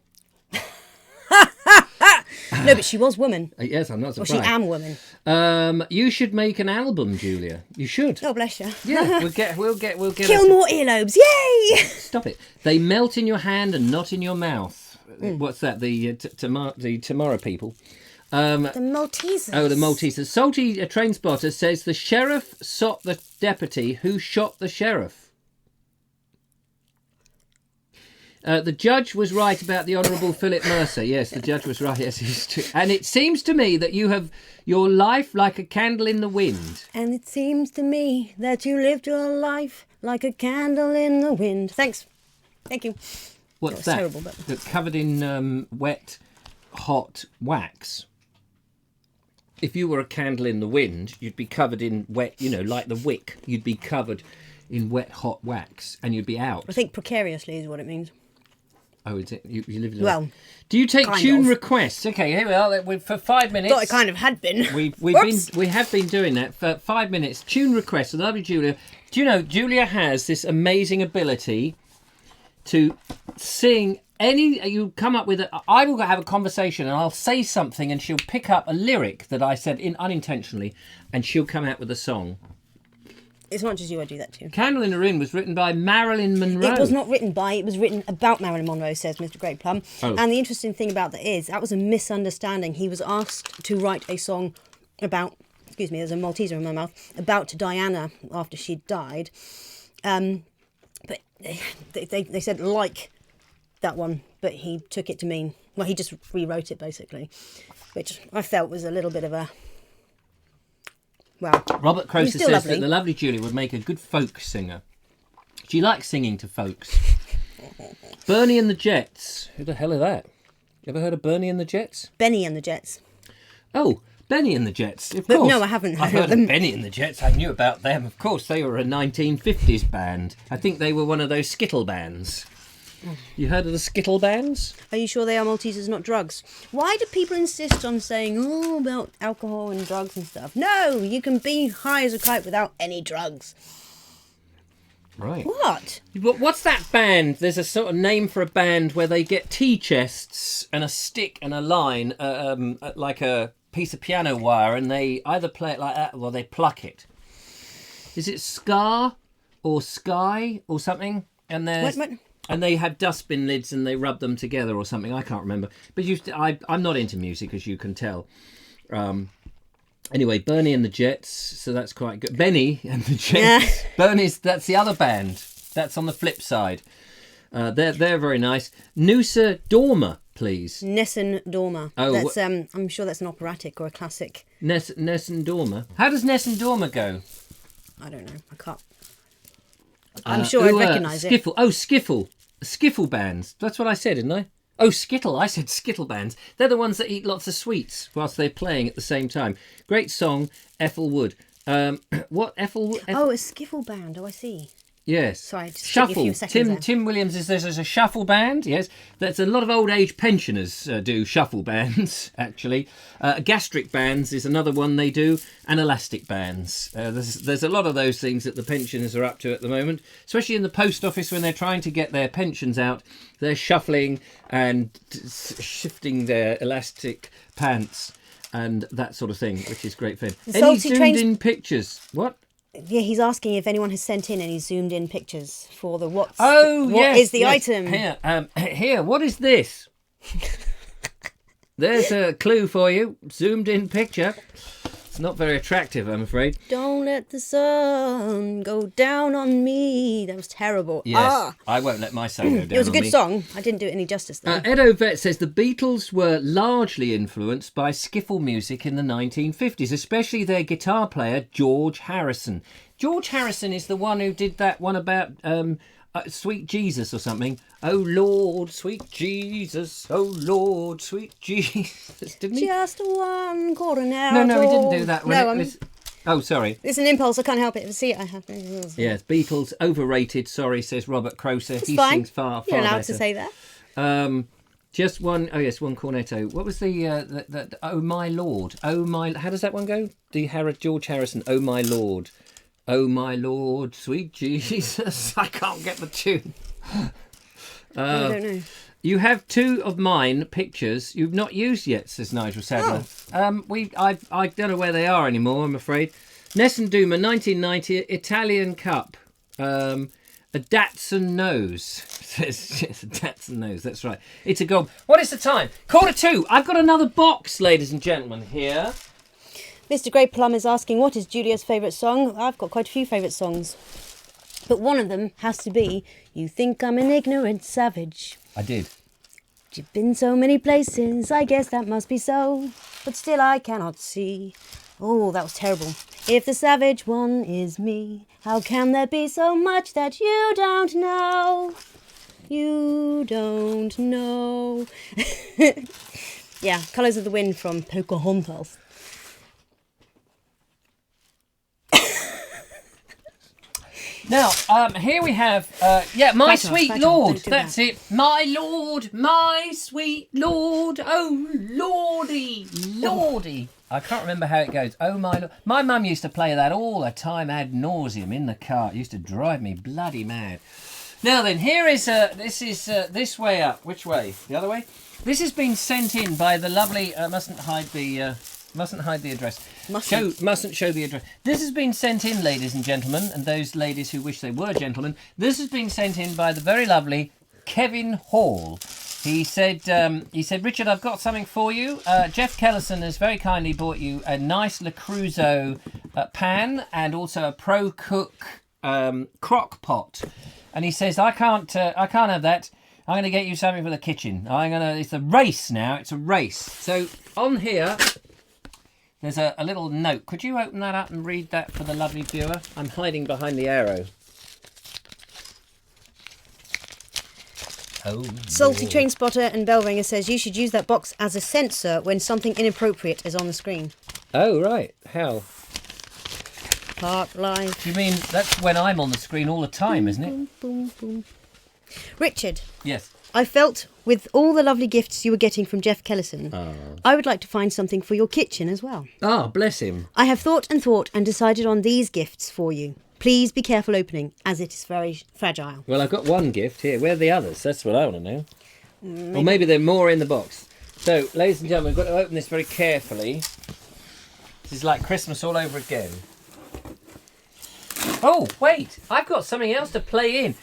No, but she was woman. Yes, I'm not surprised. Well, she am woman. You should make an album, Julia. You should. Oh, bless you. Yeah, we'll get. Kill more earlobes! Yay! Stop it. They melt in your hand and not in your mouth. What's that? The Tomorrow people. The Maltesers. Oh, the Maltesers. Salty Train Spotter says the sheriff shot the deputy who shot the sheriff. The judge was right about the Honourable Philip Mercer. Yes, the judge was right. Yes, and it seems to me that you have your life like a candle in the wind. And it seems to me that you lived your life like a candle in the wind. Thanks. Thank you. What's that? Terrible, but... That's covered in wet, hot wax. If you were a candle in the wind, you'd be covered in wet, like the wick. You'd be covered in wet, hot wax and you'd be out. I think precariously is what it means. Oh, is it? You live in Well, do you take tune of. requests? Okay, here we are. For 5 minutes. Thought it kind of had been. We have been doing that for 5 minutes. Tune requests. And lovely Julia. Do you know Julia has this amazing ability to sing any? You come up with I will have a conversation and I'll say something and she'll pick up a lyric that I said unintentionally, and she'll come out with a song. It's not just you, I do that too. Candle in the Wind was written by Marilyn Monroe. It was not written by, it was written about Marilyn Monroe, says Mr. Great Plum. Oh. And the interesting thing about that is, that was a misunderstanding. He was asked to write a song about, excuse me, there's a Malteser in my mouth, about Diana after she'd died. But they said like that one, but he took it to mean, well, he just rewrote it basically, which I felt was a little bit of a, well, Robert Croser says that the lovely Julia would make a good folk singer. She likes singing to folks. Bernie and the Jets. Who the hell are that? You ever heard of Bernie and the Jets? Benny and the Jets. Oh, Benny and the Jets, of But course. no, I haven't I've heard heard of them. of Benny and the Jets. I knew about them, of course. They were a 1950s band. I think they were one of those Skittle bands. You heard of the Skittle bands? Are you sure they are Maltesers, not drugs? Why do people insist on saying, oh, about alcohol and drugs and stuff? No, you can be high as a kite without any drugs. Right. What? What's that band? There's a sort of name for a band where they get tea chests and a stick and a line, like a piece of piano wire, and they either play it like that or they pluck it. Is it Scar or Sky or something? And there's... What? and they had dustbin lids and they rubbed them together or something. I can't remember. But I'm not into music, as you can tell. Anyway, Bernie and the Jets, so that's quite good. Benny and the Jets. That's the other band. That's on the flip side. They're very nice. Noosa Dorma, please. Nessun Dorma. Oh, that's I'm sure that's an operatic or a classic. Nessun Dorma. How does Nessun Dorma go? I don't know. I can't. I'm sure I'd recognise it. Skiffle. Oh, Skiffle. Skiffle bands. That's what I said, didn't I? Oh, Skittle. I said Skittle bands. They're the ones that eat lots of sweets whilst they're playing at the same time. Great song, Ethel Wood. What, Ethel? Oh, a skiffle band. Oh, I see. Yes. Sorry, just Shuffle. Tim Williams is there's a shuffle band. Yes, that's a lot of old age pensioners do shuffle bands. Actually, gastric bands is another one they do, and elastic bands. There's a lot of those things that the pensioners are up to at the moment, especially in the post office when they're trying to get their pensions out. They're shuffling and shifting their elastic pants and that sort of thing, which is great fun. Any zoomed-in pictures? What? Yeah, he's asking if anyone has sent in any zoomed-in pictures for the what yes, is the item? Here, what is this? There's a clue for you. Zoomed-in picture. It's not very attractive, I'm afraid. Don't let the sun go down on me. That was terrible. Yes, I won't let my sun go down on me. It was a good song. I didn't do it any justice, though. Ed Ovett says the Beatles were largely influenced by skiffle music in the 1950s, especially their guitar player, George Harrison. George Harrison is the one who did that one about Sweet Jesus or something. Oh, Lord, sweet Jesus. Oh, Lord, sweet Jesus. Didn't he? Just one coronado. No, he didn't do that. Oh, sorry. It's an impulse. I can't help it. See, I have. Yes, Beatles overrated. Sorry, says Robert Croser. He fine. sings far You're allowed better. to say that. Just one. Oh yes, one cornetto. What was the Oh my Lord? Oh my. How does that one go? George Harrison. Oh my Lord. Oh my Lord, sweet Jesus. I can't get the tune. I don't know. You have two of mine pictures you've not used yet, says Nigel Sadler. I don't know where they are anymore, I'm afraid. Nessun Dorma, 1990, Italian Cup. A Datsun nose. Says yes, a Datsun nose, that's right. It's a gob. What is the time? 1:45. I've got another box, ladies and gentlemen, here. Mr. Great Plum is asking, what is Julia's favourite song? I've got quite a few favourite songs. But one of them has to be, You Think I'm an Ignorant Savage. I did. You've been so many places, I guess that must be so. But still I cannot see. Oh, that was terrible. If the savage one is me, how can there be so much that you don't know? You don't know. Yeah, Colours of the Wind from Pocahontas. Now, here we have, My Sweet Lord. That's it. My Lord, my sweet Lord. Oh, Lordy, Lordy. I can't remember how it goes. Oh, my Lord. My mum used to play that all the time ad nauseum in the car. It used to drive me bloody mad. Now then, here is, this way up. Which way? The other way? This has been sent in by the lovely, mustn't hide the address. Mustn't show the address. This has been sent in, ladies and gentlemen, and those ladies who wish they were gentlemen. This has been sent in by the very lovely Kevin Hall. He said, Richard, I've got something for you. Jeff Kellison has very kindly bought you a nice Le Creuset pan and also a Pro Cook crock pot. And he says, I can't have that. I'm going to get you something for the kitchen. It's a race now. It's a race. So on here, there's a little note. Could you open that up and read that for the lovely viewer? I'm hiding behind the arrow. Oh, Salty Train Spotter and Bellringer says you should use that box as a sensor when something inappropriate is on the screen. Oh, right. How? Park life. You mean that's when I'm on the screen all the time, isn't it? Boom, boom, boom. Richard. Yes. I felt with all the lovely gifts you were getting from Jeff Kellison, I would like to find something for your kitchen as well. Ah, bless him. I have thought and decided on these gifts for you. Please be careful opening, as it is very fragile. Well, I've got one gift here. Where are the others? That's what I want to know. Or maybe there are more in the box. So, ladies and gentlemen, we've got to open this very carefully. This is like Christmas all over again. Oh, wait! I've got something else to play in.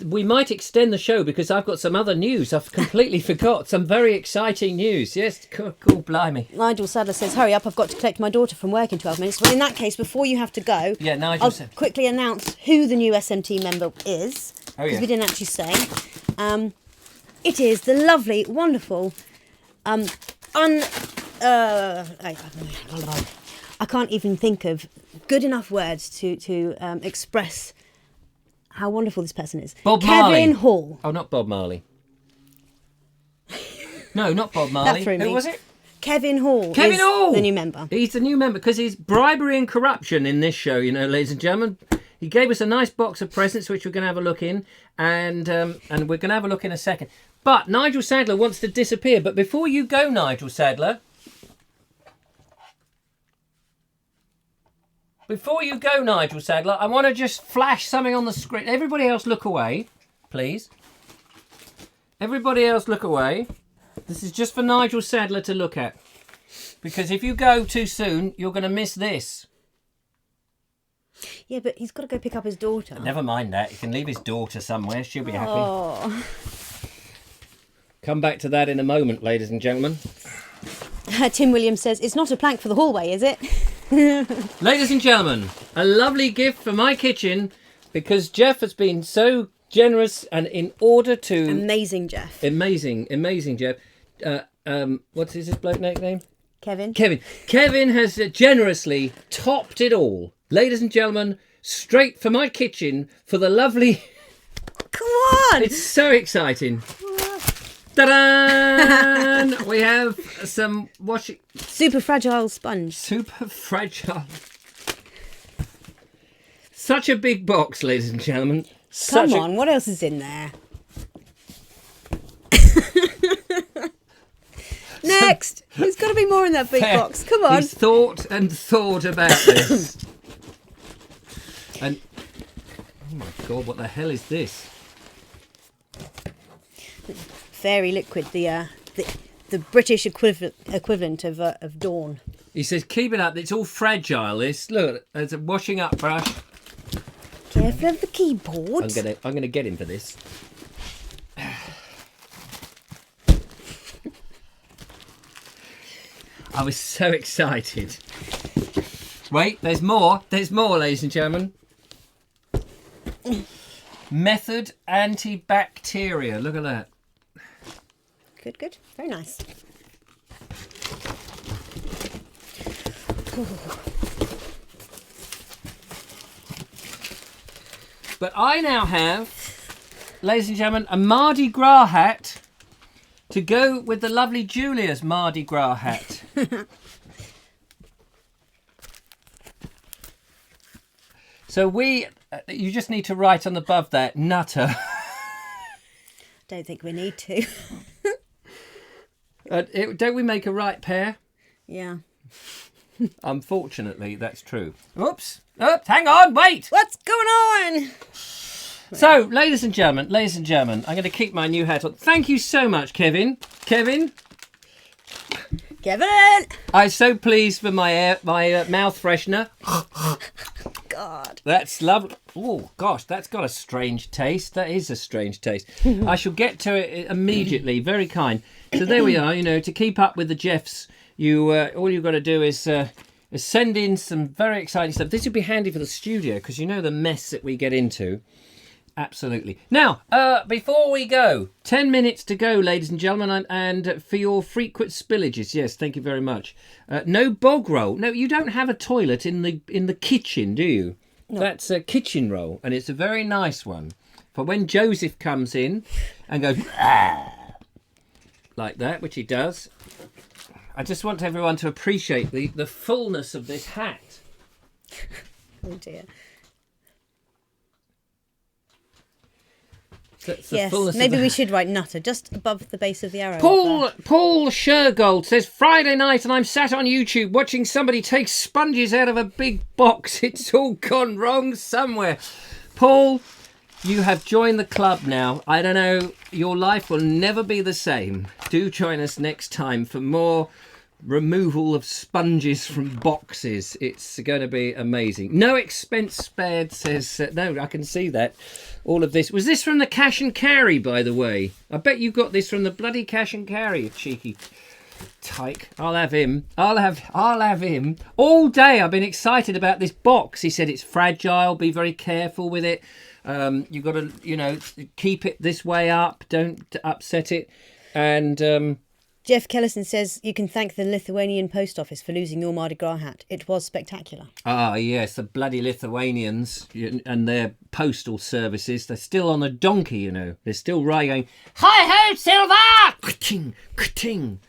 We might extend the show because I've got some other news. I've completely forgot some very exciting news. Yes, cool, blimey. Nigel Sadler says, hurry up, I've got to collect my daughter from work in 12 minutes. Well, in that case, before you have to go, Yeah, Nigel I'll said. quickly announce who the new SMT member is. Oh, Because yeah. we didn't actually say. It is the lovely, wonderful, I can't even think of good enough words to express how wonderful this person is. Bob Kevin Marley. Hall. Oh, not Bob Marley. No, not Bob Marley. threw me. Who was it? Kevin Hall. Kevin is Hall! the new member. He's the new member because he's bribery and corruption in this show, you know, ladies and gentlemen. He gave us a nice box of presents, which we're going to have a look in, and we're going to have a look in a second. But Nigel Sadler wants to disappear. But before you go, Nigel Sadler, I want to just flash something on the screen. Everybody else look away, please. Everybody else look away. This is just for Nigel Sadler to look at. Because if you go too soon, you're going to miss this. Yeah, but he's got to go pick up his daughter. Never mind that. He can leave his daughter somewhere. She'll be happy. Oh. Come back to that in a moment, ladies and gentlemen. Tim Williams says, it's not a plank for the hallway, is it? Ladies and gentlemen, a lovely gift for my kitchen because Jeff has been so generous and in order to... Amazing, Jeff. Amazing, Jeff. What's his bloke name? Kevin. Kevin has generously topped it all. Ladies and gentlemen, straight for my kitchen for the lovely... Come on! It's so exciting. Ta-da! We have some washing... Super fragile sponge. Super fragile. Such a big box, ladies and gentlemen. Come on, what else is in there? Next! There's got to be more in that big box. Come on. He's thought about this. And... Oh my God, what the hell is this? Fairy liquid, the British equivalent of Dawn. He says, keep it up. It's all fragile. This, look, there's a washing up brush. Careful of the keyboard. I'm gonna get him for this. I was so excited. Wait, there's more. There's more, ladies and gentlemen. Method antibacteria. Look at that. Good. Very nice. But I now have, ladies and gentlemen, a Mardi Gras hat to go with the lovely Julia's Mardi Gras hat. So you just need to write on above that, nutter. Don't think we need to. Don't we make a right pair? Yeah. Unfortunately, that's true. Oops, hang on, wait! What's going on? So, ladies and gentlemen, I'm going to keep my new hat on. Thank you so much, Kevin. Kevin, I'm so pleased for my mouth freshener. God. That's lovely. Oh, gosh, that's got a strange taste. That is a strange taste. I shall get to it immediately. Very kind. So there we are. You know, to keep up with the Jeffs, all you've got to do is send in some very exciting stuff. This would be handy for the studio because you know the mess that we get into. Absolutely. Now, before we go, 10 minutes to go, ladies and gentlemen, and for your frequent spillages, yes, thank you very much. No bog roll. No, you don't have a toilet in the kitchen, do you? No. That's a kitchen roll, and it's a very nice one. For when Joseph comes in and goes like that, which he does, I just want everyone to appreciate the fullness of this hat. Oh dear. Yes, maybe we should write nutter just above the base of the arrow. Paul Shergold says, Friday night and I'm sat on YouTube watching somebody take sponges out of a big box. It's all gone wrong somewhere. Paul, you have joined the club now. I don't know, your life will never be the same. Do join us next time for more removal of sponges from boxes. It's going to be amazing. No expense spared, says... no, I can see that. All of this. Was this from the cash and carry, by the way? I bet you got this from the bloody cash and carry, you cheeky tyke. I'll have him. I'll have him. All day I've been excited about this box. He said it's fragile, be very careful with it. You've got to, keep it this way up. Don't upset it. And... Jeff Kellison says you can thank the Lithuanian post office for losing your Mardi Gras hat. It was spectacular. Ah, yes, the bloody Lithuanians and their postal services. They're still on the donkey, They're still riding, hi-ho, Silver! Ka-ting, ka-ting.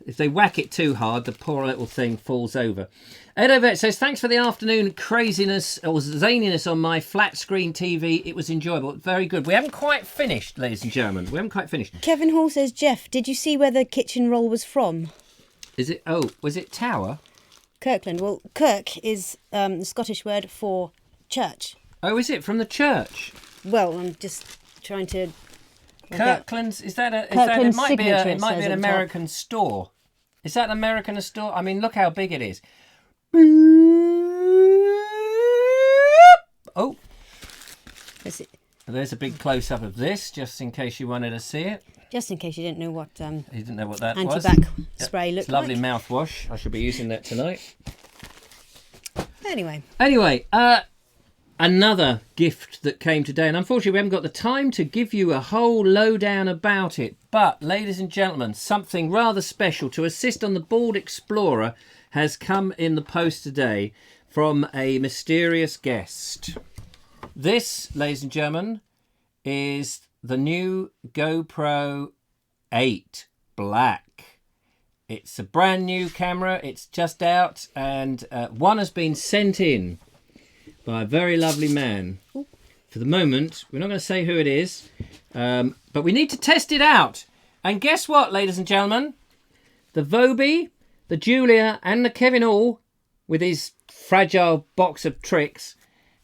If they whack it too hard, the poor little thing falls over. Edovet says, thanks for the afternoon craziness or zaniness on my flat screen TV. It was enjoyable. Very good. We haven't quite finished, ladies and gentlemen. We haven't quite finished. Kevin Hall says, Jeff, did you see where the kitchen roll was from? Was it Tower? Kirkland. Well, Kirk is the Scottish word for church. Oh, is it from the church? Well, I'm just trying to... Kirkland's, it might be an American store. Is that an American store? I mean, look how big it is. Oh. There's a big close-up of this, just in case you wanted to see it. Just in case you didn't know what you didn't know what that was. Antibac spray looked like. Lovely mouthwash. I should be using that tonight. Anyway, another gift that came today, and unfortunately we haven't got the time to give you a whole lowdown about it. But, ladies and gentlemen, something rather special to assist on the Bald Explorer has come in the post today from a mysterious guest. This, ladies and gentlemen, is the new GoPro 8 Black. It's a brand new camera. It's just out, and one has been sent in by a very lovely man. For the moment, we're not going to say who it is, but we need to test it out. And guess what, ladies and gentlemen? The Vobes, the Julia, and the Kevin Hall, with his fragile box of tricks,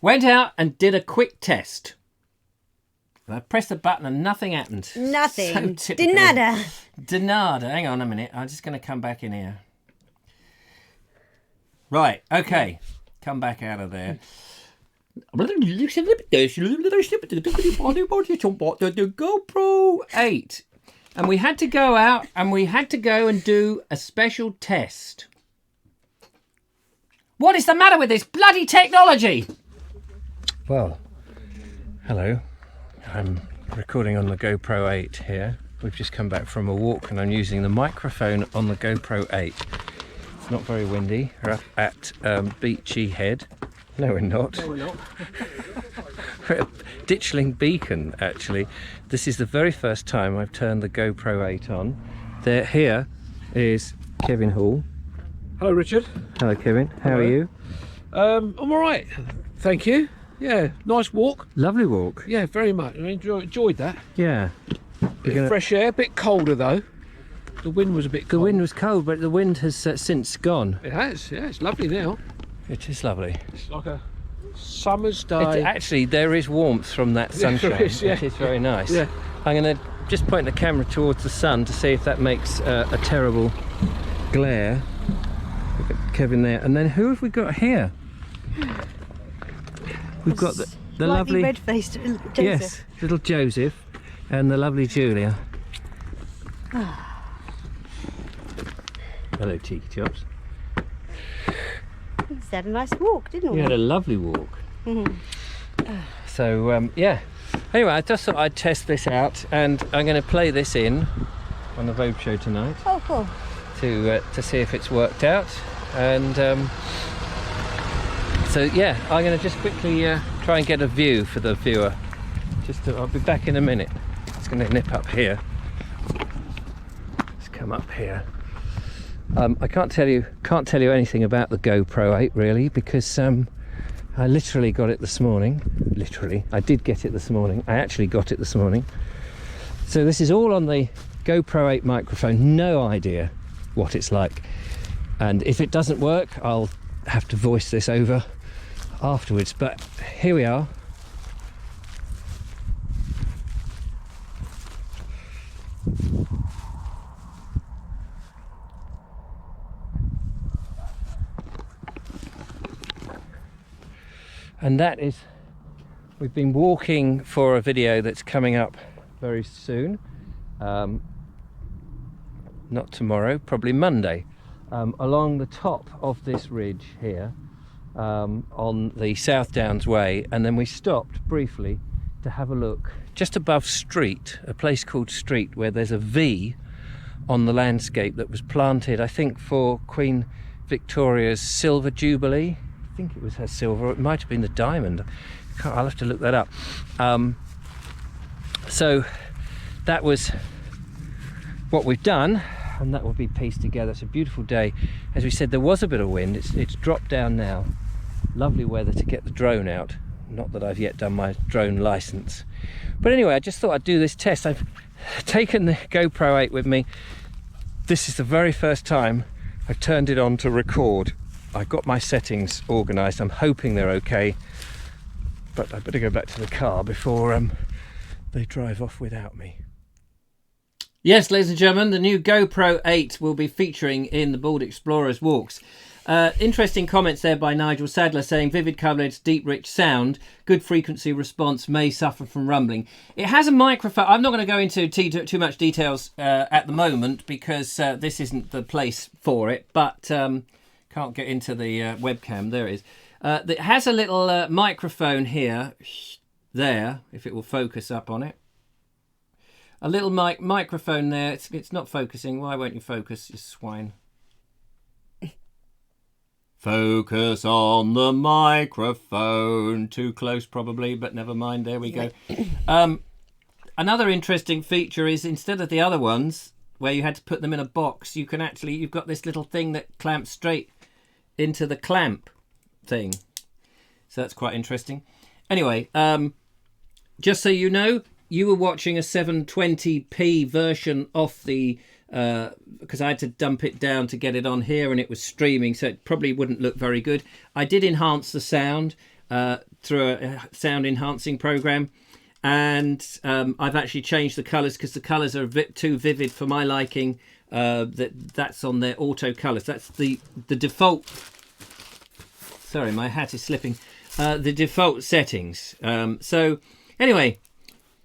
went out and did a quick test. And I pressed the button and nothing happened. nothing. So De nada. De nada. Hang on a minute. I'm just going to come back in here. Right. Okay. Come back out of there. The GoPro 8. And we had to go out and we had to go and do a special test. What is the matter with this bloody technology? Well, hello. I'm recording on the GoPro 8 here. We've just come back from a walk and I'm using the microphone on the GoPro 8. It's not very windy. We're up at Beachy Head. No, we're not. No, we're not. We're at Ditchling Beacon, actually. This is the very first time I've turned the GoPro 8 on. Here is Kevin Hall. Hello, Richard. Hello, Kevin. How are you? I'm all right, thank you. Yeah, nice walk. Lovely walk. Yeah, very much. I enjoyed that. Yeah. Fresh air, a bit colder though. The wind was a bit cold. The wind was cold, but the wind has since gone. It has, yeah, it's lovely now. It is lovely. It's like a summer's day. Actually, there is warmth from that sunshine. There is, yeah. It is very nice. Yeah. I'm going to just point the camera towards the sun to see if that makes a terrible glare. Look at Kevin there. And then who have we got here? We've got the lovely red-faced Joseph. Yes, little Joseph and the lovely Julia. Hello, cheeky chops. We had a nice walk, didn't we? We had a lovely walk. So, yeah. Anyway, I just thought I'd test this out, and I'm going to play this in on the Vogue show tonight. Oh, cool. To see if it's worked out. And so, yeah, I'm going to just quickly try and get a view for the viewer. I'll be back in a minute. It's going to nip up here. Let's come up here. I can't tell you anything about the GoPro 8 really, because I literally got it this morning. Literally, I did get it this morning. I actually got it this morning. So this is all on the GoPro 8 microphone. No idea what it's like, and if it doesn't work, I'll have to voice this over afterwards. But here we are. And that is, we've been walking for a video that's coming up very soon. Not tomorrow, probably Monday, along the top of this ridge here, on the South Downs Way. And then we stopped briefly to have a look just above Street, a place called Street, where there's a V on the landscape that was planted, I think, for Queen Victoria's Silver Jubilee. I think it was her silver, it might have been the diamond. I'll have to look that up. So that was what we've done, and that will be pieced together. It's a beautiful day. As we said, there was a bit of wind. It's dropped down now. Lovely weather to get the drone out. Not that I've yet done my drone license. But anyway, I just thought I'd do this test. I've taken the GoPro 8 with me. This is the very first time I've turned it on to record. I got my settings organised. I'm hoping they're okay. But I better go back to the car before they drive off without me. Yes, ladies and gentlemen, the new GoPro 8 will be featuring in the Bald Explorers walks. Interesting comments there by Nigel Sadler saying vivid coverage, deep rich sound, good frequency response, may suffer from rumbling. It has a microphone. I'm not going to go into too much details at the moment because this isn't the place for it, but can't get into the webcam. There it is. It has a little microphone here, there, if it will focus up on it. A little microphone there. It's not focusing. Why won't you focus, you swine? Focus on the microphone. Too close probably, but never mind. There we go. Another interesting feature is instead of the other ones where you had to put them in a box, you can actually, you've got this little thing that clamps straight into the clamp thing. So that's quite interesting. Anyway, just so you know, you were watching a 720p version of the because I had to dump it down to get it on here and it was streaming, so it probably wouldn't look very good. I did enhance the sound through a sound enhancing program, and I've actually changed the colours because the colours are a bit too vivid for my liking. That's on their auto colours. That's the default. Sorry, my hat is slipping. The default settings. So anyway,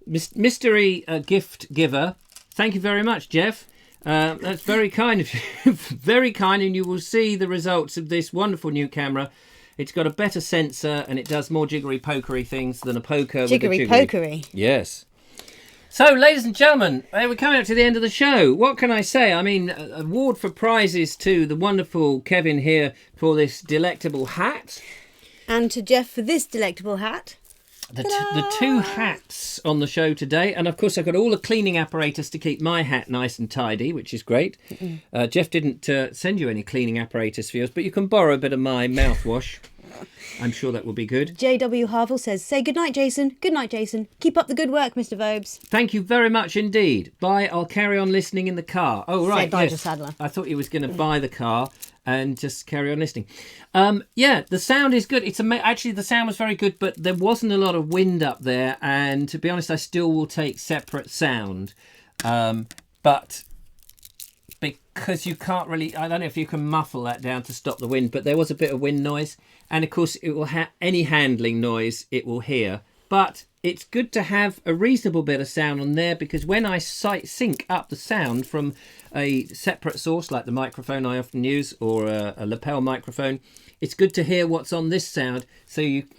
mystery gift giver, thank you very much, Jeff. That's very kind of you. Very kind, and you will see the results of this wonderful new camera. It's got a better sensor and it does more jiggery-pokery things than a poker. Jiggery-pokery. Yes. So, ladies and gentlemen, we're coming up to the end of the show. What can I say? I mean, award for prizes to the wonderful Kevin here for this delectable hat. And to Jeff for this delectable hat. The two hats on the show today, and of course I've got all the cleaning apparatus to keep my hat nice and tidy, which is great. Jeff didn't send you any cleaning apparatus for yours, but you can borrow a bit of my mouthwash. I'm sure that will be good. JW Harville says, say good night, Jason. Good night, Jason. Keep up the good work, Mr. Vobes. Thank you very much indeed. Bye. I'll carry on listening in the car. Oh, right. Said Nigel Sadler. I thought he was going to buy the car and just carry on listening. Yeah, the sound is good. Actually, the sound was very good, but there wasn't a lot of wind up there. And to be honest, I still will take separate sound. But because you can't really, I don't know if you can muffle that down to stop the wind, but there was a bit of wind noise. And of course, it will have any handling noise it will hear. But it's good to have a reasonable bit of sound on there, because when I sync up the sound from a separate source, like the microphone I often use, or a lapel microphone, it's good to hear what's on this sound,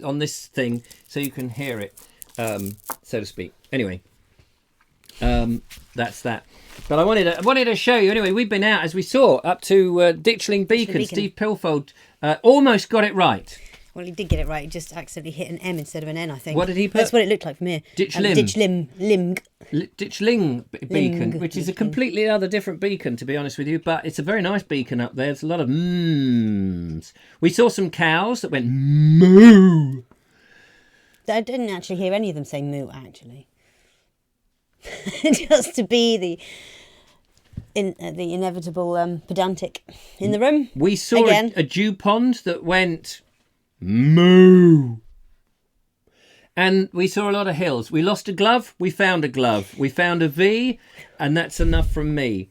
on this thing, so you can hear it, so to speak. Anyway, that's that. But I wanted to show you. Anyway, we've been out, as we saw, up to Ditchling Beacon. Steve Pilfold almost got it right. Well, he did get it right. He just accidentally hit an M instead of an N, I think. What did he put? That's what it looked like from here. Ditchling Beacon, which is a completely other different beacon, to be honest with you. But it's a very nice beacon up there. There's a lot of mms. We saw some cows that went moo. I didn't actually hear any of them say moo, actually. Just to be the inevitable pedantic in the room. We saw a dew pond that went moo. And we saw a lot of hills. We lost a glove. We found a glove. We found a V, and that's enough from me.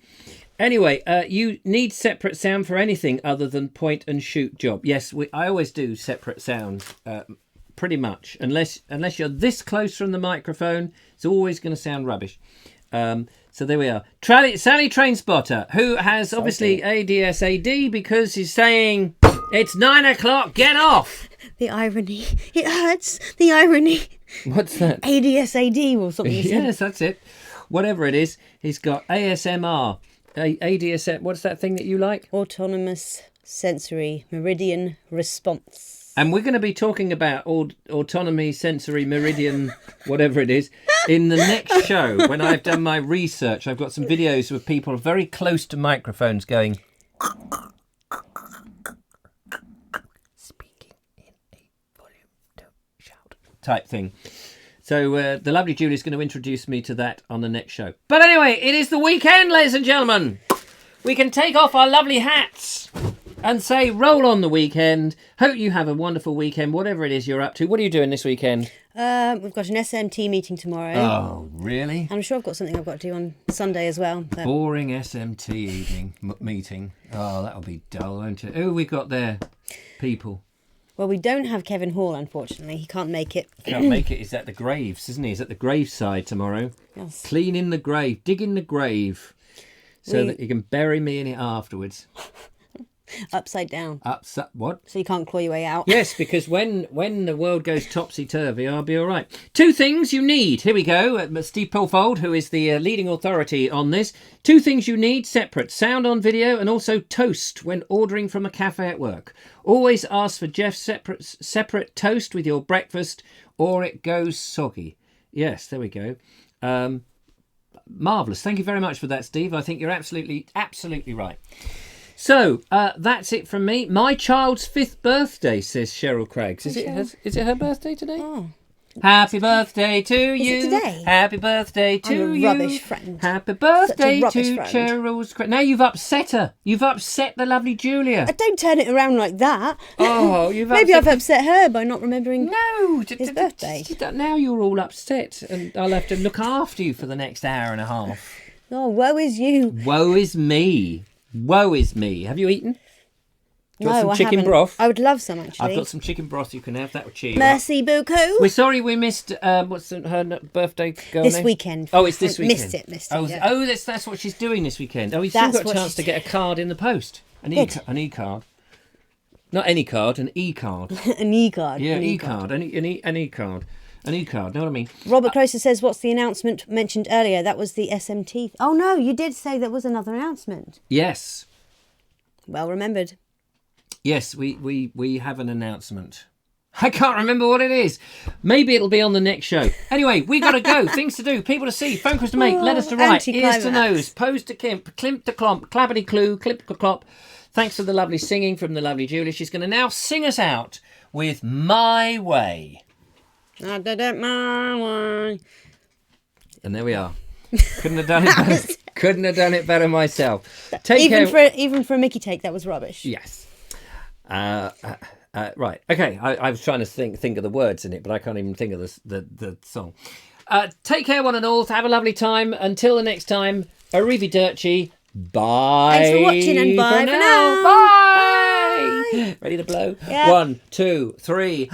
Anyway, you need separate sound for anything other than point and shoot job. Yes, I always do separate sound pretty much. Unless you're this close from the microphone, it's always going to sound rubbish. So there we are. Sally Trainspotter, who has obviously ADSAD because he's saying, it's 9 o'clock, get off. The irony. It hurts. The irony. What's that? ADSAD or something. Yes, that's it. Whatever it is, he's got ASMR. ADSM, what's that thing that you like? Autonomous sensory meridian response. And we're going to be talking about autonomy, sensory, meridian, whatever it is, in the next show when I've done my research. I've got some videos with people very close to microphones going... Speaking in a volume, don't shout. Type thing. So the lovely Julie's going to introduce me to that on the next show. But anyway, it is the weekend, ladies and gentlemen. We can take off our lovely hats and say, roll on the weekend. Hope you have a wonderful weekend, whatever it is you're up to. What are you doing this weekend? We've got an SMT meeting tomorrow. Oh, really? And I'm sure I've got something I've got to do on Sunday as well. But... Boring SMT evening meeting. Oh, that'll be dull, won't it? Who have we got there? People. Well, we don't have Kevin Hall, unfortunately. He can't make it. Can't make it. He's at the graves, isn't he? He's at the graveside tomorrow. Yes. Cleaning the grave, digging the grave, so that he can bury me in it afterwards. Upside down. What? So you can't claw your way out. Yes, because when the world goes topsy-turvy, I'll be all right. 2 things you need. Here we go. Steve Pilfold, who is the leading authority on this. 2 things you need separate. Sound on video and also toast when ordering from a cafe at work. Always ask for Jeff's separate toast with your breakfast or it goes soggy. Yes, there we go. Marvellous. Thank you very much for that, Steve. I think you're absolutely right. So, that's it from me. My child's 5th birthday, says Cheryl Craigs. Is it her birthday today? Oh. Happy birthday to you. Is it today? Happy birthday to I'm a you. rubbish friend. Happy birthday Such a to rubbish friend. Cheryl's... Now you've upset her. You've upset the lovely Julia. Don't turn it around like that. Oh, you've Maybe upset... I've upset her by not remembering his No. birthday. Now you're all upset and I'll have to look after you for the next hour and a half. Oh, woe is you. Woe is me. Woe is me. Have you eaten? Got No, some I chicken haven't. broth? I would love some, actually. I've got some chicken broth you can have. That would cheer you Merci beaucoup. up. We're sorry we missed, what's her birthday girl This name? weekend. Oh, it's this weekend. Missed it. Yeah. Oh, that's what she's doing this weekend. Oh, you've still That's got a what chance to get a card in the post. An e-card. Not any card, an e-card. An e-card. Yeah, An e-card. An e-card. An e-card, know what I mean? Robert Closer says, what's the announcement mentioned earlier? That was the SMT. Oh, no, you did say there was another announcement. Yes. Well remembered. Yes, we have an announcement. I can't remember what it is. Maybe it'll be on the next show. Anyway, we got to go. Things to do, people to see, phone calls to make, letters to write, ears to nose, pose to Kimp, klimp to klomp, clappity clue, clip to clop. Thanks for the lovely singing from the lovely Julia. She's going to now sing us out with My Way. I did it my way. And there we are. Couldn't have done it better. Couldn't have done it better myself. Take care. Even for a Mickey take, that was rubbish. Yes. Right. Okay. I was trying to think of the words in it, but I can't even think of the song. Take care, one and all. Have a lovely time. Until the next time. Arrivederci. Bye. Thanks for watching and bye for now. Bye. Ready to blow? Yeah. 1, 2, 3.